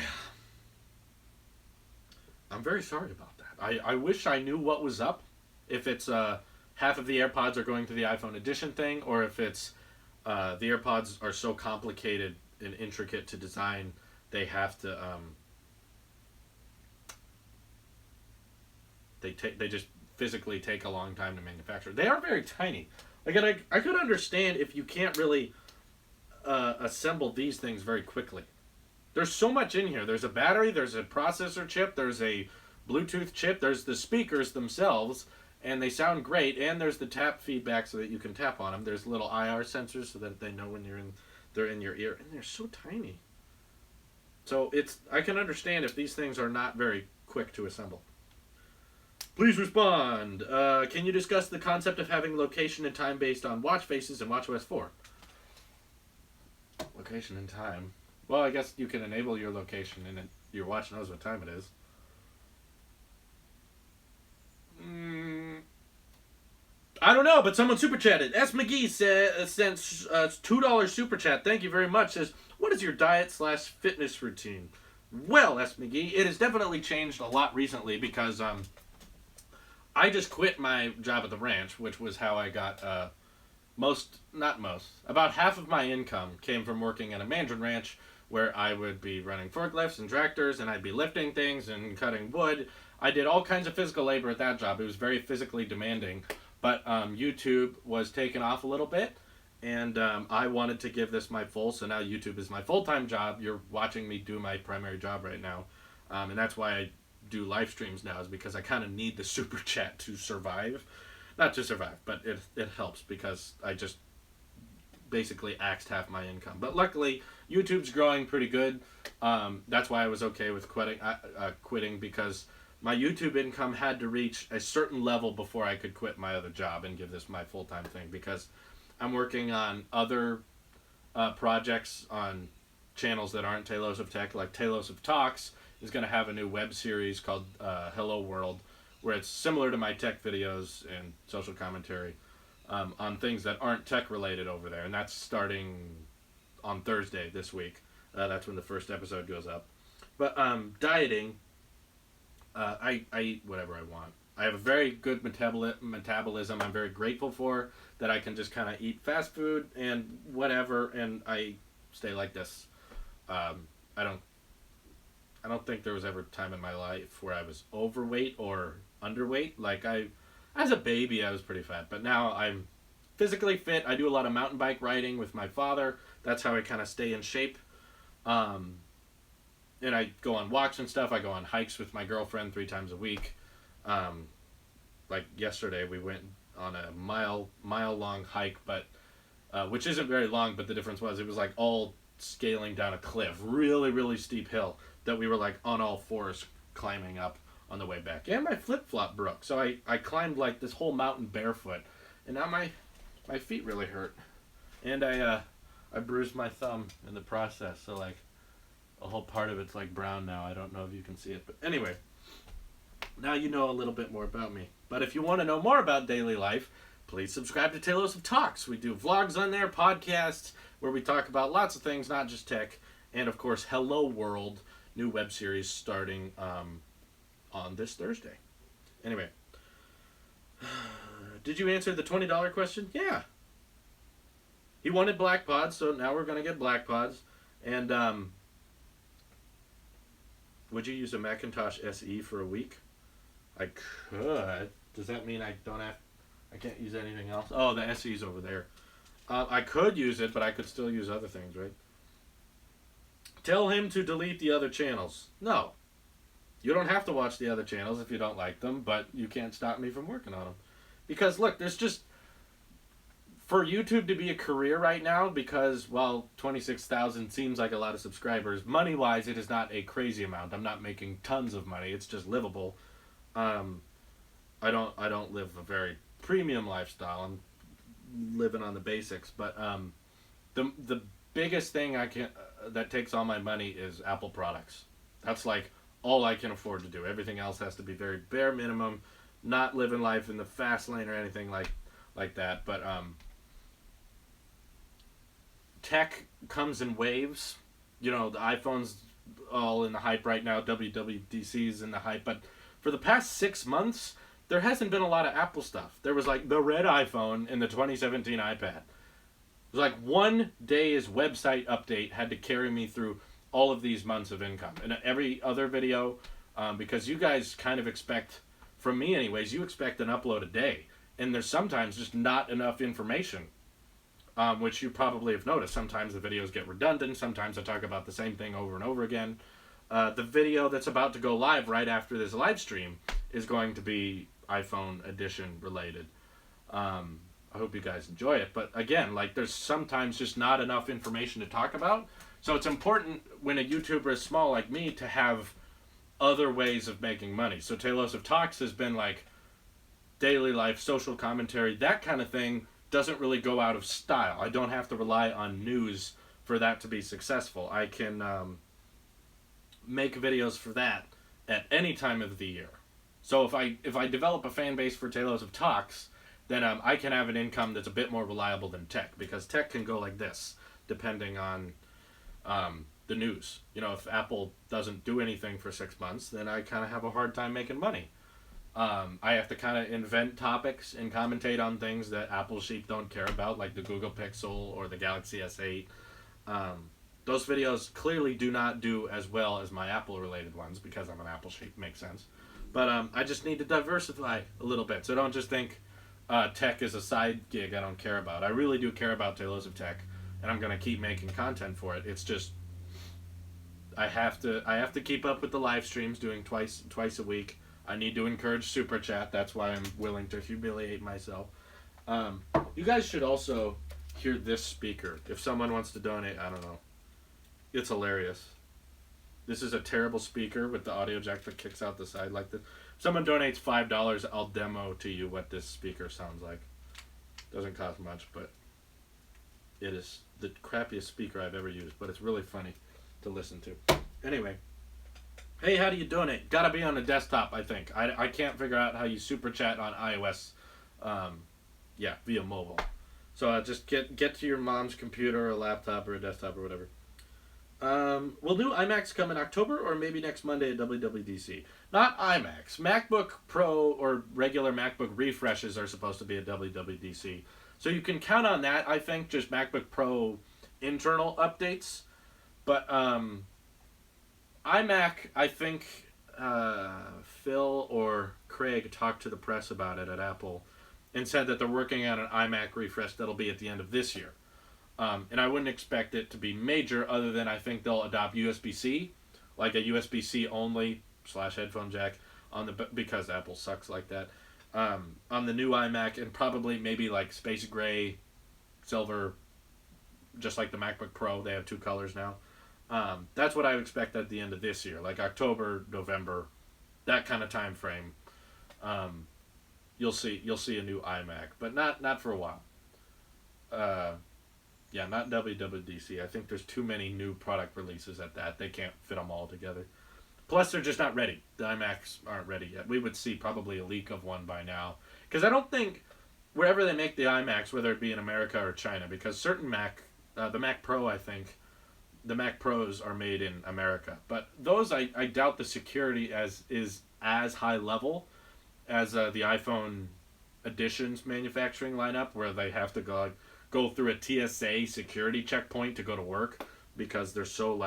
I'm very sorry about that. I wish I knew what was up. If it's half of the AirPods are going to the iPhone Edition thing, or if it's the AirPods are so complicated and intricate to design, they have to they just physically take a long time to manufacture. They are very tiny. Like, I could understand if you can't really assemble these things very quickly. There's so much in here. There's a battery, there's a processor chip, there's a Bluetooth chip, there's the speakers themselves, and they sound great, and there's the tap feedback so that you can tap on them. There's little IR sensors so that they know when they're in your ear, and they're so tiny. So I can understand if these things are not very quick to assemble. Please respond. Can you discuss the concept of having location and time based on watch faces in watchOS 4? Location and time. Well, I guess you can enable your location and your watch knows what time it is. I don't know, but someone super chatted. S. McGee sent $2 super chat. Thank you very much. Says, what is your diet/fitness routine? Well, S. McGee, it has definitely changed a lot recently because I just quit my job at the ranch, which was how I got about half of my income came from working at a mandarin ranch where I would be running forklifts and tractors and I'd be lifting things and cutting wood. I did all kinds of physical labor at that job. It was very physically demanding. But YouTube was taken off a little bit, and I wanted to give this my full, so now YouTube is my full-time job. You're watching me do my primary job right now, and that's why I do live streams now, is because I kind of need the super chat to survive. Not to survive, but it helps because I just basically axed half my income. But luckily, YouTube's growing pretty good. That's why I was okay with quitting because my YouTube income had to reach a certain level before I could quit my other job and give this my full-time thing because I'm working on other projects on channels that aren't Tailosive Tech, like Tailosive Talks is going to have a new web series called Hello World, where it's similar to my tech videos and social commentary on things that aren't tech-related over there, and that's starting on Thursday this week. That's when the first episode goes up. But dieting... I eat whatever I want. I have a very good metabolism. I'm very grateful for that. I can just kind of eat fast food and whatever, and I stay like this. I don't think there was ever a time in my life where I was overweight or underweight. Like as a baby, I was pretty fat, but now I'm physically fit. I do a lot of mountain bike riding with my father. That's how I kind of stay in shape. And I go on walks and stuff. I go on hikes with my girlfriend 3 times a week. Like yesterday, we went on a mile long hike, but which isn't very long. But the difference was it was like all scaling down a cliff, really really steep hill that we were like on all fours climbing up on the way back. And my flip flop broke, so I climbed like this whole mountain barefoot, and now my feet really hurt, and I bruised my thumb in the process. So like. A whole part of it's like brown now. I don't know if you can see it. But anyway, now you know a little bit more about me. But if you want to know more about daily life, please subscribe to Tailosive Talks. We do vlogs on there, podcasts, where we talk about lots of things, not just tech. And, of course, Hello World, new web series starting on this Thursday. Anyway, did you answer the $20 question? Yeah. He wanted black pods, so now we're going to get black pods. And, would you use a Macintosh SE for a week? I could. Does that mean I can't use anything else? Oh, the SE's over there. I could use it, but I could still use other things, right? Tell him to delete the other channels. No. You don't have to watch the other channels if you don't like them, but you can't stop me from working on them. Because, look, there's just... For YouTube to be a career right now, because, well, 26,000 seems like a lot of subscribers, money-wise, it is not a crazy amount. I'm not making tons of money. It's just livable. I don't live a very premium lifestyle. I'm living on the basics. But the biggest thing that takes all my money is Apple products. That's like all I can afford to do. Everything else has to be very bare minimum. Not living life in the fast lane or anything like that. But tech comes in waves. You know, the iPhone's all in the hype right now. WWDC's in the hype. But for the past 6 months, there hasn't been a lot of Apple stuff. There was like the red iPhone and the 2017 iPad. It was like one day's website update had to carry me through all of these months of income. And every other video, because you guys kind of expect, from me anyways, you expect an upload a day. And there's sometimes just not enough information. Which you probably have noticed. Sometimes the videos get redundant. Sometimes I talk about the same thing over and over again. The video that's about to go live right after this live stream is going to be iPhone edition related. I hope you guys enjoy it. But again, like there's sometimes just not enough information to talk about. So it's important when a YouTuber is small like me to have other ways of making money. So Tailosive Talks has been like daily life, social commentary, that kind of thing doesn't really go out of style. I don't have to rely on news for that to be successful. I can make videos for that at any time of the year. So if I develop a fan base for Tailosive Talks, then I can have an income that's a bit more reliable than tech, because tech can go like this depending on the news. You know, if Apple doesn't do anything for 6 months, then I kind of have a hard time making money. I have to kind of invent topics and commentate on things that Apple sheep don't care about, like the Google Pixel or the Galaxy S8. Those videos clearly do not do as well as my Apple-related ones because I'm an Apple sheep. Makes sense. But I just need to diversify a little bit. So don't just think tech is a side gig I don't care about. I really do care about Tailosive Tech, and I'm going to keep making content for it. It's just I have to keep up with the live streams, doing twice a week. I need to encourage Super Chat. That's why I'm willing to humiliate myself. You guys should also hear this speaker. If someone wants to donate, I don't know. It's hilarious. This is a terrible speaker with the audio jack that kicks out the side like this. If someone donates $5, I'll demo to you what this speaker sounds like. Doesn't cost much, but it is the crappiest speaker I've ever used. But it's really funny to listen to. Anyway. Hey, how do you donate? Gotta be on a desktop, I think. I can't figure out how you super chat on iOS. Via mobile. So just get to your mom's computer or a laptop or a desktop or whatever. Will new iMacs come in October or maybe next Monday at WWDC? Not iMacs. MacBook Pro or regular MacBook refreshes are supposed to be at WWDC. So you can count on that, I think, just MacBook Pro internal updates. But, iMac, I think Phil or Craig talked to the press about it at Apple and said that they're working on an iMac refresh that'll be at the end of this year. And I wouldn't expect it to be major, other than I think they'll adopt USB-C, like a USB-C only / headphone jack on the, because Apple sucks like that, on the new iMac, and probably maybe like space gray, silver, just like the MacBook Pro. They have 2 colors now. That's what I would expect at the end of this year, like October, November, that kind of time frame. You'll see a new iMac, but not for a while. Not WWDC. I think there's too many new product releases at that. They can't fit them all together. Plus, they're just not ready. The iMacs aren't ready yet. We would see probably a leak of one by now, because I don't think wherever they make the iMacs, whether it be in America or China, because certain the Mac Pro, I think. The Mac Pros are made in America, but those I doubt the security is as high level as the iPhone editions manufacturing lineup, where they have to go through a TSA security checkpoint to go to work, because they're so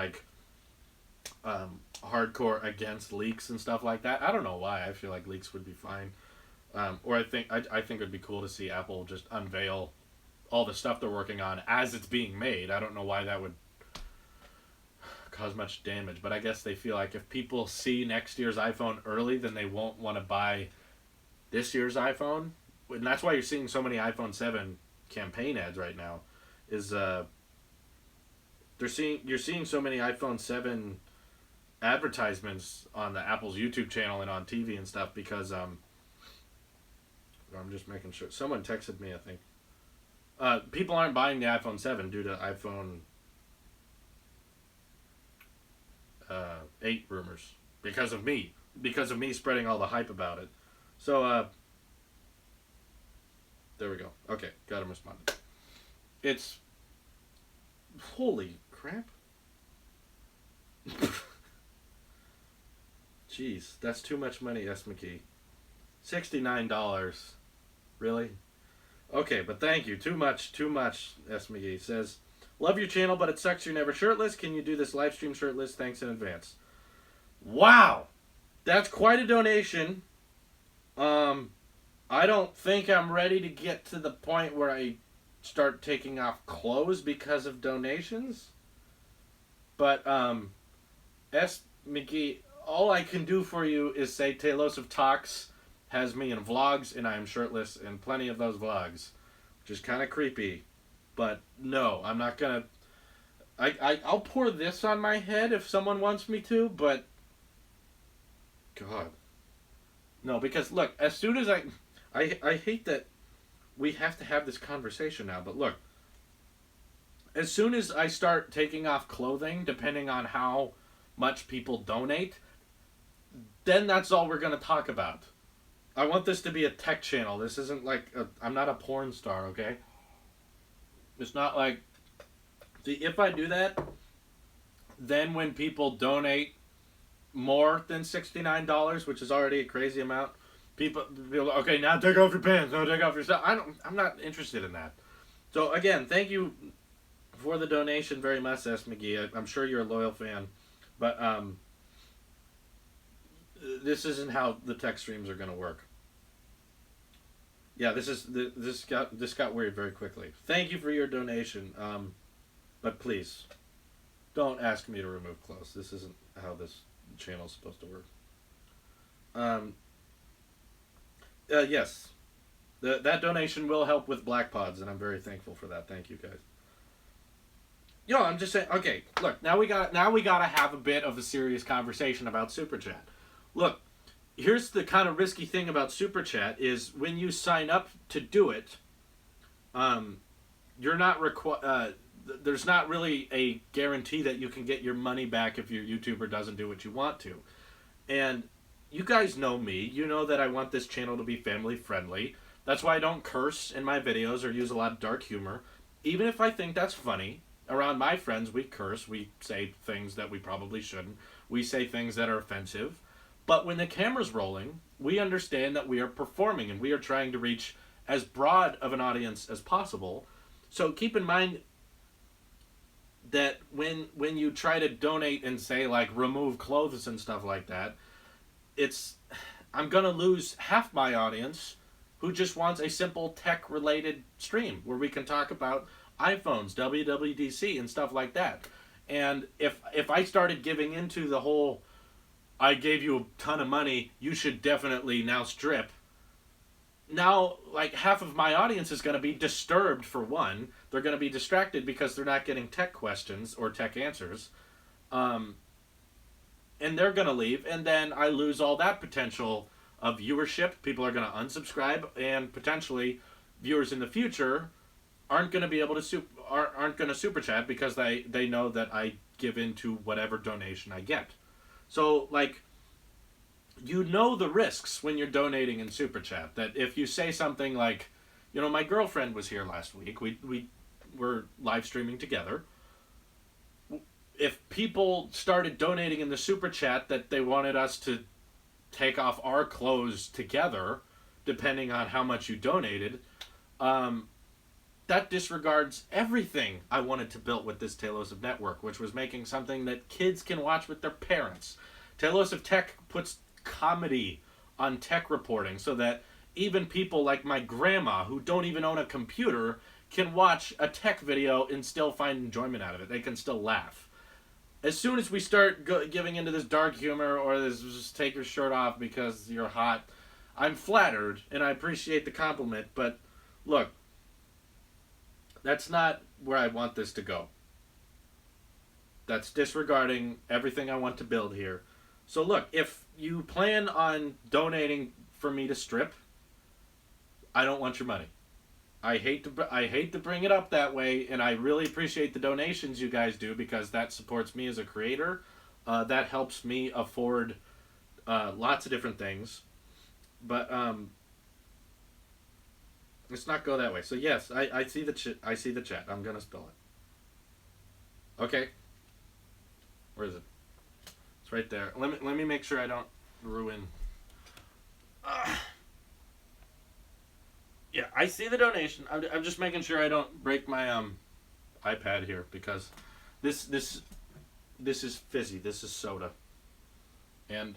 hardcore against leaks and stuff like that. I don't know why. I feel like leaks would be fine, or I think it'd be cool to see Apple just unveil all the stuff they're working on as it's being made. I don't know why that would cause much damage, but I guess they feel like if people see next year's iPhone early, then they won't want to buy this year's iPhone, and that's why you're seeing so many iPhone 7 campaign ads right now. Is you're seeing so many iPhone 7 advertisements on the Apple's YouTube channel and on TV and stuff, because I'm just making sure. Someone texted me, I think. People aren't buying the iPhone 7 due to iPhone 8 rumors, because of me spreading all the hype about it. So there we go. Okay, got him responded. It's holy crap. Jeez, that's too much money, S. McKee. $69. Really? Okay, but thank you. Too much, S. McGee says. Love your channel, but it sucks you're never shirtless. Can you do this live stream shirtless? Thanks in advance. Wow. That's quite a donation. I don't think I'm ready to get to the point where I start taking off clothes because of donations. But, S. McGee, all I can do for you is say Tailosive Talks has me in vlogs, and I am shirtless in plenty of those vlogs, which is kind of creepy. But no, I'm not gonna. I'll pour this on my head if someone wants me to, but God. No, because look, as soon as I hate that we have to have this conversation now, but look, as soon as I start taking off clothing, depending on how much people donate, then that's all we're going to talk about. I want this to be a tech channel. This isn't like I'm not a porn star, okay? It's not like, see, if I do that, then when people donate more than $69, which is already a crazy amount, people okay, now take off your pants, now take off your stuff. I'm not interested in that. So again, thank you for the donation very much, S. McGee. I'm sure you're a loyal fan, but this isn't how the tech streams are going to work. Yeah, this got weird very quickly. Thank you for your donation, but please don't ask me to remove clothes. This isn't how this channel is supposed to work. Yes, that donation will help with Black Pods, and I'm very thankful for that. Thank you, guys. Yo, I'm just saying. Okay, look, now we gotta have a bit of a serious conversation about Super Chat. Look, here's the kind of risky thing about Super Chat is when you sign up to do it, you're not there's not really a guarantee that you can get your money back if your YouTuber doesn't do what you want to. And you guys know me. You know that I want this channel to be family friendly. That's why I don't curse in my videos or use a lot of dark humor. Even if I think that's funny, around my friends we curse. We say things that we probably shouldn't. We say things that are offensive. But when the camera's rolling, we understand that we are performing and we are trying to reach as broad of an audience as possible. So keep in mind that when you try to donate and say like remove clothes and stuff like that, I'm gonna lose half my audience who just wants a simple tech related stream where we can talk about iPhones, WWDC and stuff like that. And if I started giving into the whole I gave you a ton of money, you should definitely now strip. Now, like, half of my audience is going to be disturbed, for one. They're going to be distracted because they're not getting tech questions or tech answers. And they're going to leave, and then I lose all that potential of viewership. People are going to unsubscribe, and potentially viewers in the future aren't going to be able to aren't going to super chat because they know that I give into whatever donation I get. So, like, you know the risks when you're donating in Super Chat. That if you say something like, you know, my girlfriend was here last week. We were live streaming together. If people started donating in the Super Chat that they wanted us to take off our clothes together, depending on how much you donated, that disregards everything I wanted to build with this Tailosive network, which was making something that kids can watch with their parents. Tailosive Tech puts comedy on tech reporting so that even people like my grandma who don't even own a computer can watch a tech video and still find enjoyment out of it. They can still laugh. As soon as we start giving into this dark humor or this just take your shirt off because you're hot, I'm flattered and I appreciate the compliment, but look, that's not where I want this to go. That's disregarding everything I want to build here. So look, if you plan on donating for me to strip, I don't want your money. I hate to bring it up that way, and I really appreciate the donations you guys do because that supports me as a creator. That helps me afford lots of different things. But let's not go that way. So yes, I see I see the chat. I'm gonna spell it. Okay. Where is it? It's right there. Let me make sure I don't ruin. Yeah, I see the donation. I'm just making sure I don't break my iPad here because this is fizzy. This is soda. And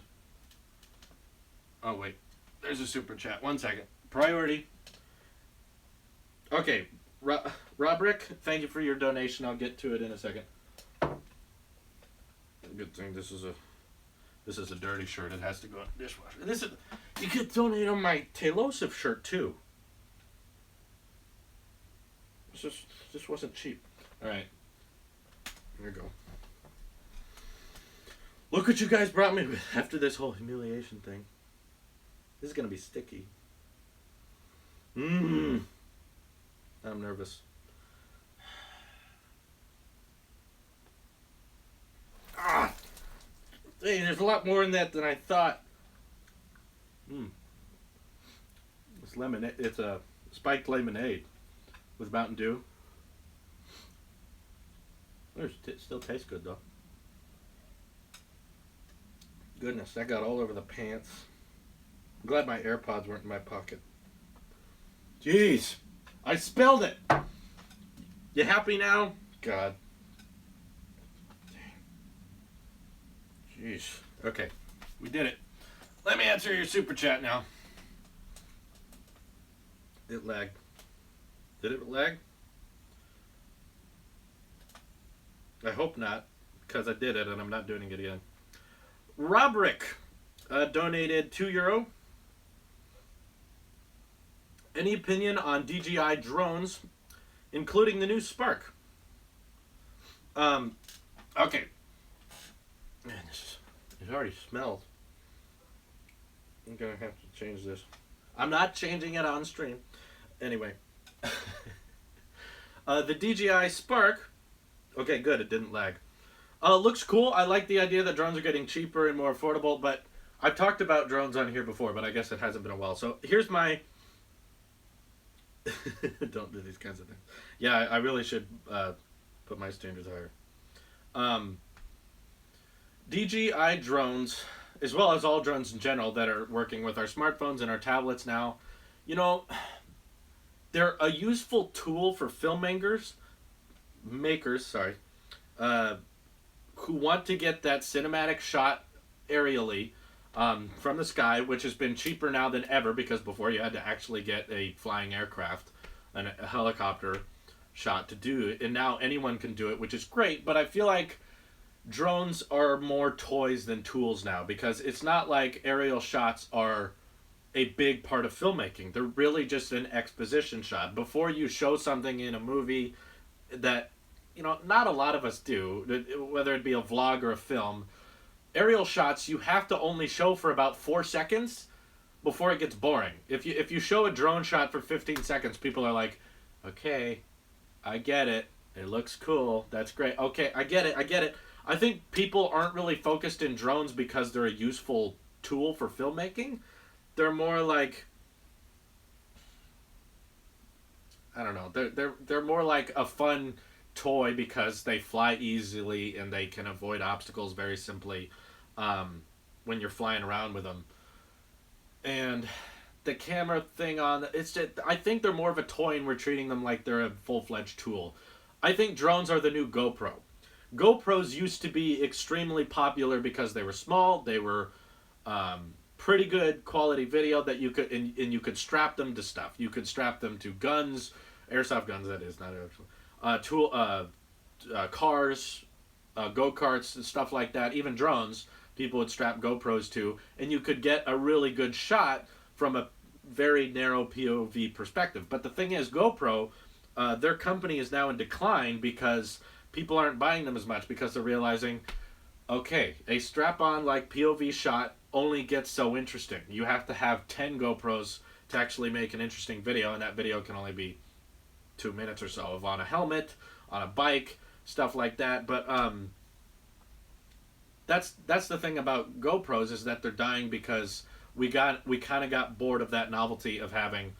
oh wait, there's a super chat. 1 second. Priority. Okay, Robrick, thank you for your donation. I'll get to it in a second. Good thing this is a dirty shirt. It has to go in the dishwasher. You could donate on my Tailosive shirt too. This wasn't cheap. All right, here we go. Look what you guys brought me with after this whole humiliation thing. This is gonna be sticky. I'm nervous. Hey, there's a lot more in that than I thought. It's lemonade. It's a spiked lemonade with Mountain Dew. It still tastes good though. Goodness, that got all over the pants. I'm glad my AirPods weren't in my pocket. Jeez, I spilled it. You happy now? God. Jeez. Okay, we did it. Let me answer your super chat now. It lagged. Did it lag? I hope not, because I did it and I'm not doing it again. Robrick donated €2. Any opinion on DJI drones, including the new Spark? Okay. Man, it already smells. I'm gonna have to change this. I'm not changing it on stream. Anyway. The DJI Spark. Okay, good. It didn't lag. Looks cool. I like the idea that drones are getting cheaper and more affordable, but I've talked about drones on here before, but I guess it hasn't been a while. So here's my... Don't do these kinds of things. Yeah, I really should put my standards higher. DJI drones, as well as all drones in general that are working with our smartphones and our tablets now, you know, they're a useful tool for filmmakers, who want to get that cinematic shot aerially from the sky, which has been cheaper now than ever, because before you had to actually get a flying aircraft and a helicopter shot to do it, and now anyone can do it, which is great. But I feel like drones are more toys than tools now, because it's not like aerial shots are a big part of filmmaking. They're really just an exposition shot. Before you show something in a movie that, you know, not a lot of us do, whether it be a vlog or a film, aerial shots you have to only show for about 4 seconds before it gets boring. If you show a drone shot for 15 seconds, people are like, okay, I get it. It looks cool. That's great. Okay, I get it. I think people aren't really focused in drones because they're a useful tool for filmmaking. They're more like, I don't know. They're more like a fun toy because they fly easily and they can avoid obstacles very simply when you're flying around with them. And the camera thing on it's just, I think they're more of a toy and we're treating them like they're a full-fledged tool. I think drones are the new GoPro. GoPros used to be extremely popular because they were small, they were pretty good quality video that you could and you could strap them to stuff. You could strap them to guns, airsoft guns, that is, not actual cars, go-karts, stuff like that. Even drones, people would strap GoPros to, and you could get a really good shot from a very narrow POV perspective. But the thing is, GoPro, their company is now in decline because people aren't buying them as much because they're realizing, okay, a strap-on like POV shot only gets so interesting. You have to have 10 GoPros to actually make an interesting video, and that video can only be 2 minutes or so of on a helmet, on a bike, stuff like that. But that's the thing about GoPros, is that they're dying because we kind of got bored of that novelty of having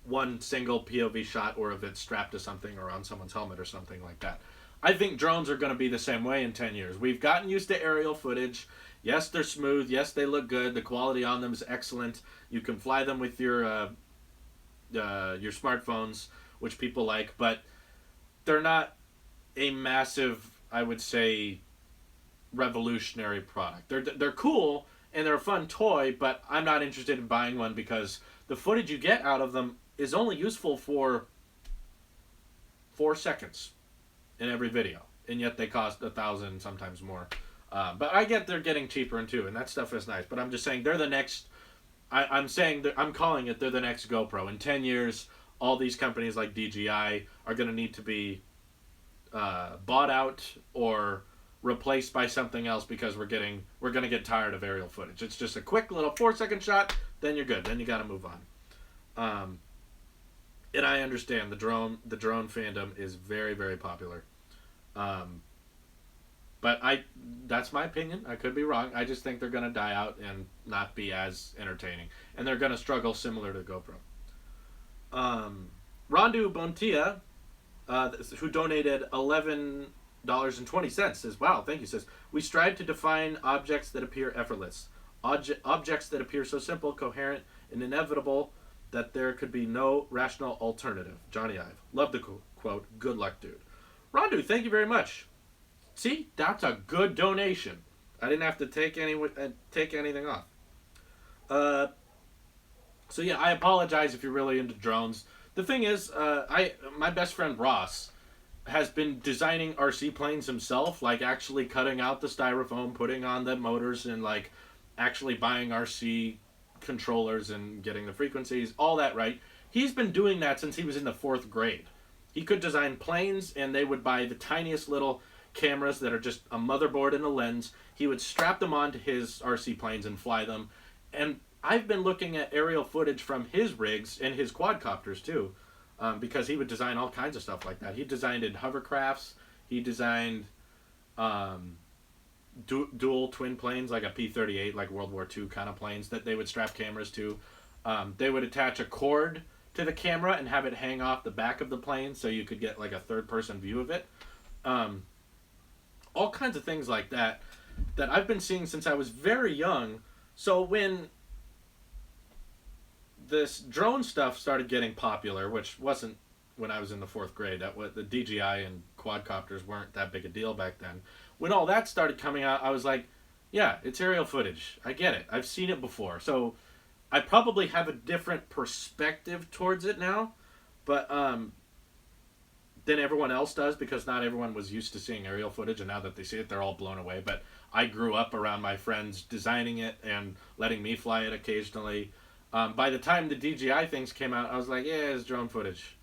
one single POV shot, or if it's strapped to something or on someone's helmet or something like that. I think drones are going to be the same way in 10 years. We've gotten used to aerial footage. Yes, they're smooth. Yes, they look good. The quality on them is excellent. You can fly them with your smartphones, which people like, but they're not a massive, I would say, revolutionary product. They're cool and they're a fun toy, but I'm not interested in buying one because the footage you get out of them is only useful for 4 seconds in every video, and yet they cost $1,000, sometimes more. But I get they're getting cheaper too, and that stuff is nice. But I'm just saying they're the next. I'm calling it. They're the next GoPro. In 10 years, all these companies like DJI are going to need to be bought out or replaced by something else because we're going to get tired of aerial footage. It's just a quick little 4-second shot, then you're good. Then you got to move on. And I understand the drone fandom is very, very popular. But that's my opinion. I could be wrong. I just think they're going to die out and not be as entertaining, and they're going to struggle similar to GoPro. Rondu Bontia, who donated $11.20, says, "Wow, thank you." Says, "We strive to define objects that appear effortless, objects that appear so simple, coherent, and inevitable that there could be no rational alternative." Johnny Ive. Love the quote. Good luck, dude. Rondu, thank you very much. See, that's a good donation. I didn't have to take anything off. So yeah, I apologize if you're really into drones. The thing is, my best friend Ross has been designing RC planes himself, like actually cutting out the styrofoam, putting on the motors, and like actually buying RC controllers and getting the frequencies, all that right. He's been doing that since he was in the 4th grade. He could design planes, and they would buy the tiniest little cameras that are just a motherboard and a lens. He would strap them onto his RC planes and fly them. And I've been looking at aerial footage from his rigs and his quadcopters too, because he would design all kinds of stuff like that. He designed in hovercrafts. He designed dual twin planes, like a P-38, like World War II kind of planes that they would strap cameras to. They would attach a cord to the camera and have it hang off the back of the plane so you could get like a third-person view of it. All kinds of things like that I've been seeing since I was very young. So when this drone stuff started getting popular, which wasn't when I was in the 4th grade, the DJI and quadcopters weren't that big a deal back then. When all that started coming out, I was like, yeah, it's aerial footage. I get it. I've seen it before. So I probably have a different perspective towards it now, but than everyone else does, because not everyone was used to seeing aerial footage, and now that they see it, they're all blown away. But I grew up around my friends designing it and letting me fly it occasionally. By the time the DJI things came out, I was like, yeah, it's drone footage.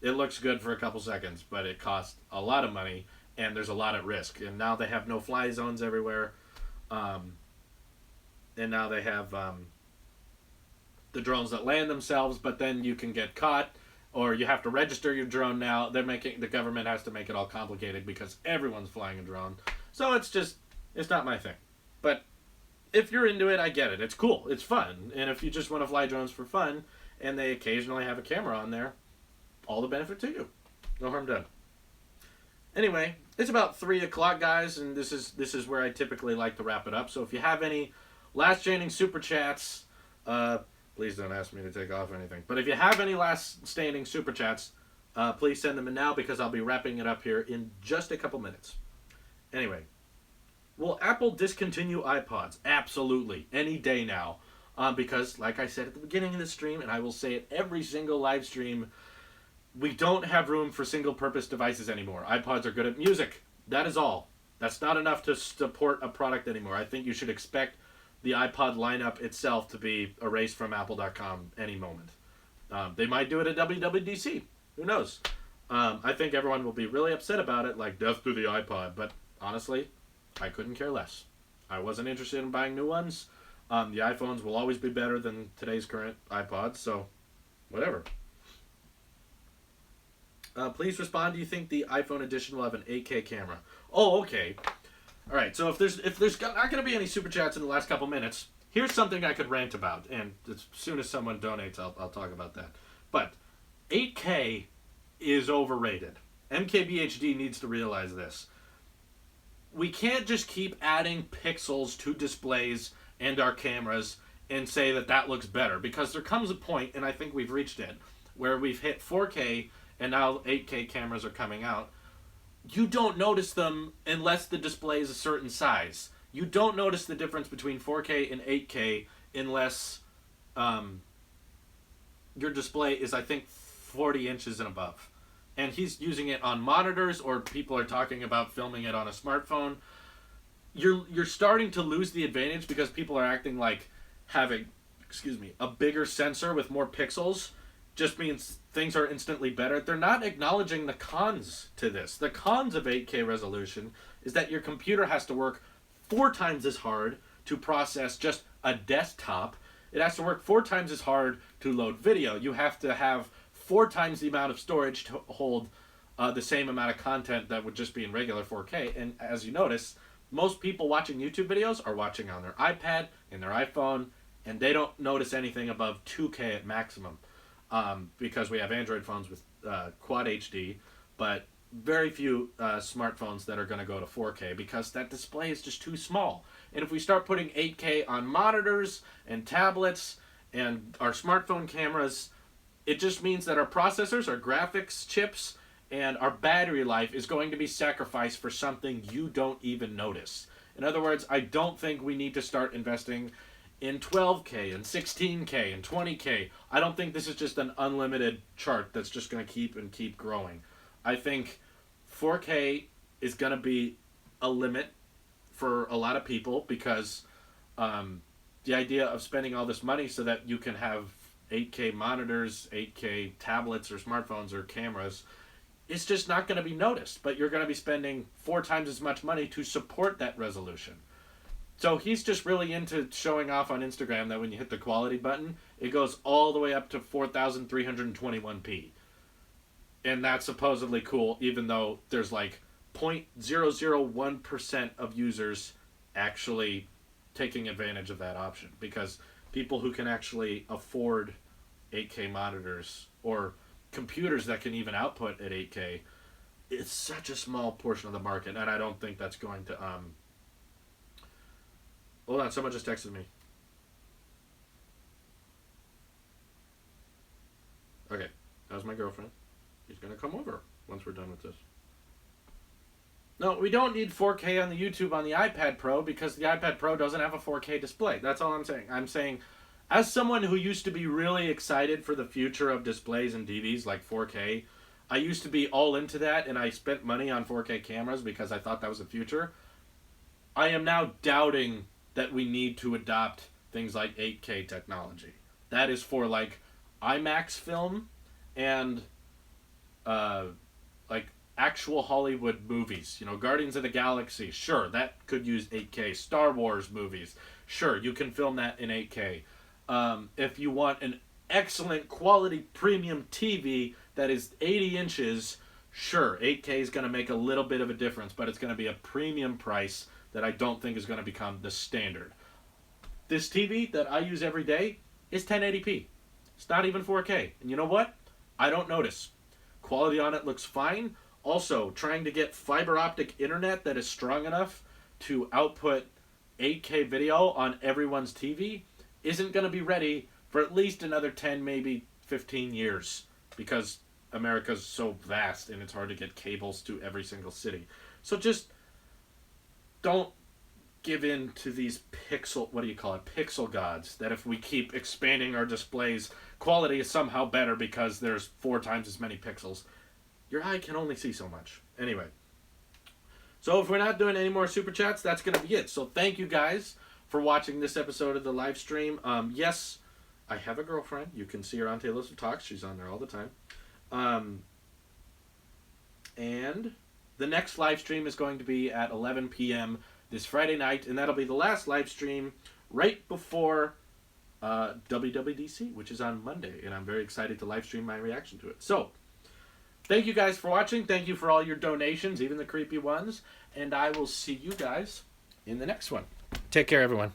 It looks good for a couple seconds, but it costs a lot of money, and there's a lot at risk. And now they have no-fly zones everywhere. And now they have the drones that land themselves, but then you can get caught, or you have to register your drone now. The government has to make it all complicated because everyone's flying a drone. So it's not my thing. But if you're into it, I get it. It's cool. It's fun. And if you just want to fly drones for fun, and they occasionally have a camera on there, all the benefit to you. No harm done. Anyway, it's about 3 o'clock, guys, and this is where I typically like to wrap it up. So if you have any last-standing super chats, please don't ask me to take off anything. But if you have any last-standing super chats, please send them in now, because I'll be wrapping it up here in just a couple minutes. Anyway, will Apple discontinue iPods? Absolutely. Any day now. Because, like I said at the beginning of the stream, and I will say it every single live stream, we don't have room for single-purpose devices anymore. iPods are good at music. That is all. That's not enough to support a product anymore. I think you should expect the iPod lineup itself to be erased from Apple.com any moment. They might do it at WWDC. Who knows? I think everyone will be really upset about it, like death to the iPod. But honestly, I couldn't care less. I wasn't interested in buying new ones. The iPhones will always be better than today's current iPods, so whatever. Please respond. Do you think the iPhone edition will have an 8K camera? Oh, okay. All right. So if there's not going to be any super chats in the last couple minutes, here's something I could rant about, and as soon as someone donates, I'll talk about that. But 8K is overrated. MKBHD needs to realize this. We can't just keep adding pixels to displays and our cameras and say that looks better, because there comes a point, and I think we've reached it, where we've hit 4K and now 8K cameras are coming out. You don't notice them unless the display is a certain size. You don't notice the difference between 4K and 8K unless your display is, I think, 40 inches and above. And he's using it on monitors, or people are talking about filming it on a smartphone. You're starting to lose the advantage because people are acting like having, a bigger sensor with more pixels just means things are instantly better. They're not acknowledging the cons to this. The cons of 8K resolution is that your computer has to work 4 times as hard to process just a desktop. It has to work 4 times as hard to load video. You have to have 4 times the amount of storage to hold the same amount of content that would just be in regular 4K. And as you notice, most people watching YouTube videos are watching on their iPad, in their iPhone, and they don't notice anything above 2K at maximum, because we have Android phones with Quad HD, but very few smartphones that are going to go to 4K because that display is just too small. And if we start putting 8K on monitors and tablets and our smartphone cameras, it just means that our processors, our graphics chips, and our battery life is going to be sacrificed for something you don't even notice. In other words, I don't think we need to start investing in 12K and 16K and 20K. I don't think this is just an unlimited chart that's just going to keep growing. I think 4K is going to be a limit for a lot of people because the idea of spending all this money so that you can have 8K monitors, 8K tablets or smartphones or cameras, it's just not going to be noticed. But you're going to be spending 4 times as much money to support that resolution. So he's just really into showing off on Instagram that when you hit the quality button, it goes all the way up to 4,321p. And that's supposedly cool, even though there's like 0.001% of users actually taking advantage of that option. Because people who can actually afford 8K monitors or computers that can even output at 8K, it's such a small portion of the market, and I don't think that's going to hold on, someone just texted me. Okay, that was my girlfriend. She's gonna come over once we're done with this. No, we don't need 4K on the YouTube on the iPad Pro because the iPad Pro doesn't have a 4K display. That's all I'm saying. I'm saying, as someone who used to be really excited for the future of displays and TVs like 4K, I used to be all into that, and I spent money on 4K cameras because I thought that was the future. I am now doubting that we need to adopt things like 8K technology. That is for like IMAX film and like actual Hollywood movies. You know, Guardians of the Galaxy, sure, that could use 8K. Star Wars movies, sure, you can film that in 8K. If you want an excellent quality premium TV that is 80 inches, sure, 8K is going to make a little bit of a difference, but it's going to be a premium price that I don't think is going to become the standard. This TV that I use every day is 1080p. It's not even 4K. And you know what? I don't notice. Quality on it looks fine. Also, trying to get fiber optic internet that is strong enough to output 8K video on everyone's TV isn't going to be ready for at least another 10, maybe 15 years because America's so vast and it's hard to get cables to every single city. So just don't give in to these pixel gods, that if we keep expanding our displays, quality is somehow better because there's 4 times as many pixels. Your eye can only see so much. Anyway, so if we're not doing any more super chats, that's going to be it. So thank you guys for watching this episode of the live stream. Yes, I have a girlfriend. You can see her on Tailosive Talks. She's on there all the time. And the next live stream is going to be at 11 p.m. this Friday night, and that'll be the last live stream right before WWDC, which is on Monday, and I'm very excited to live stream my reaction to it. So, thank you guys for watching. Thank you for all your donations, even the creepy ones, and I will see you guys in the next one. Take care, everyone.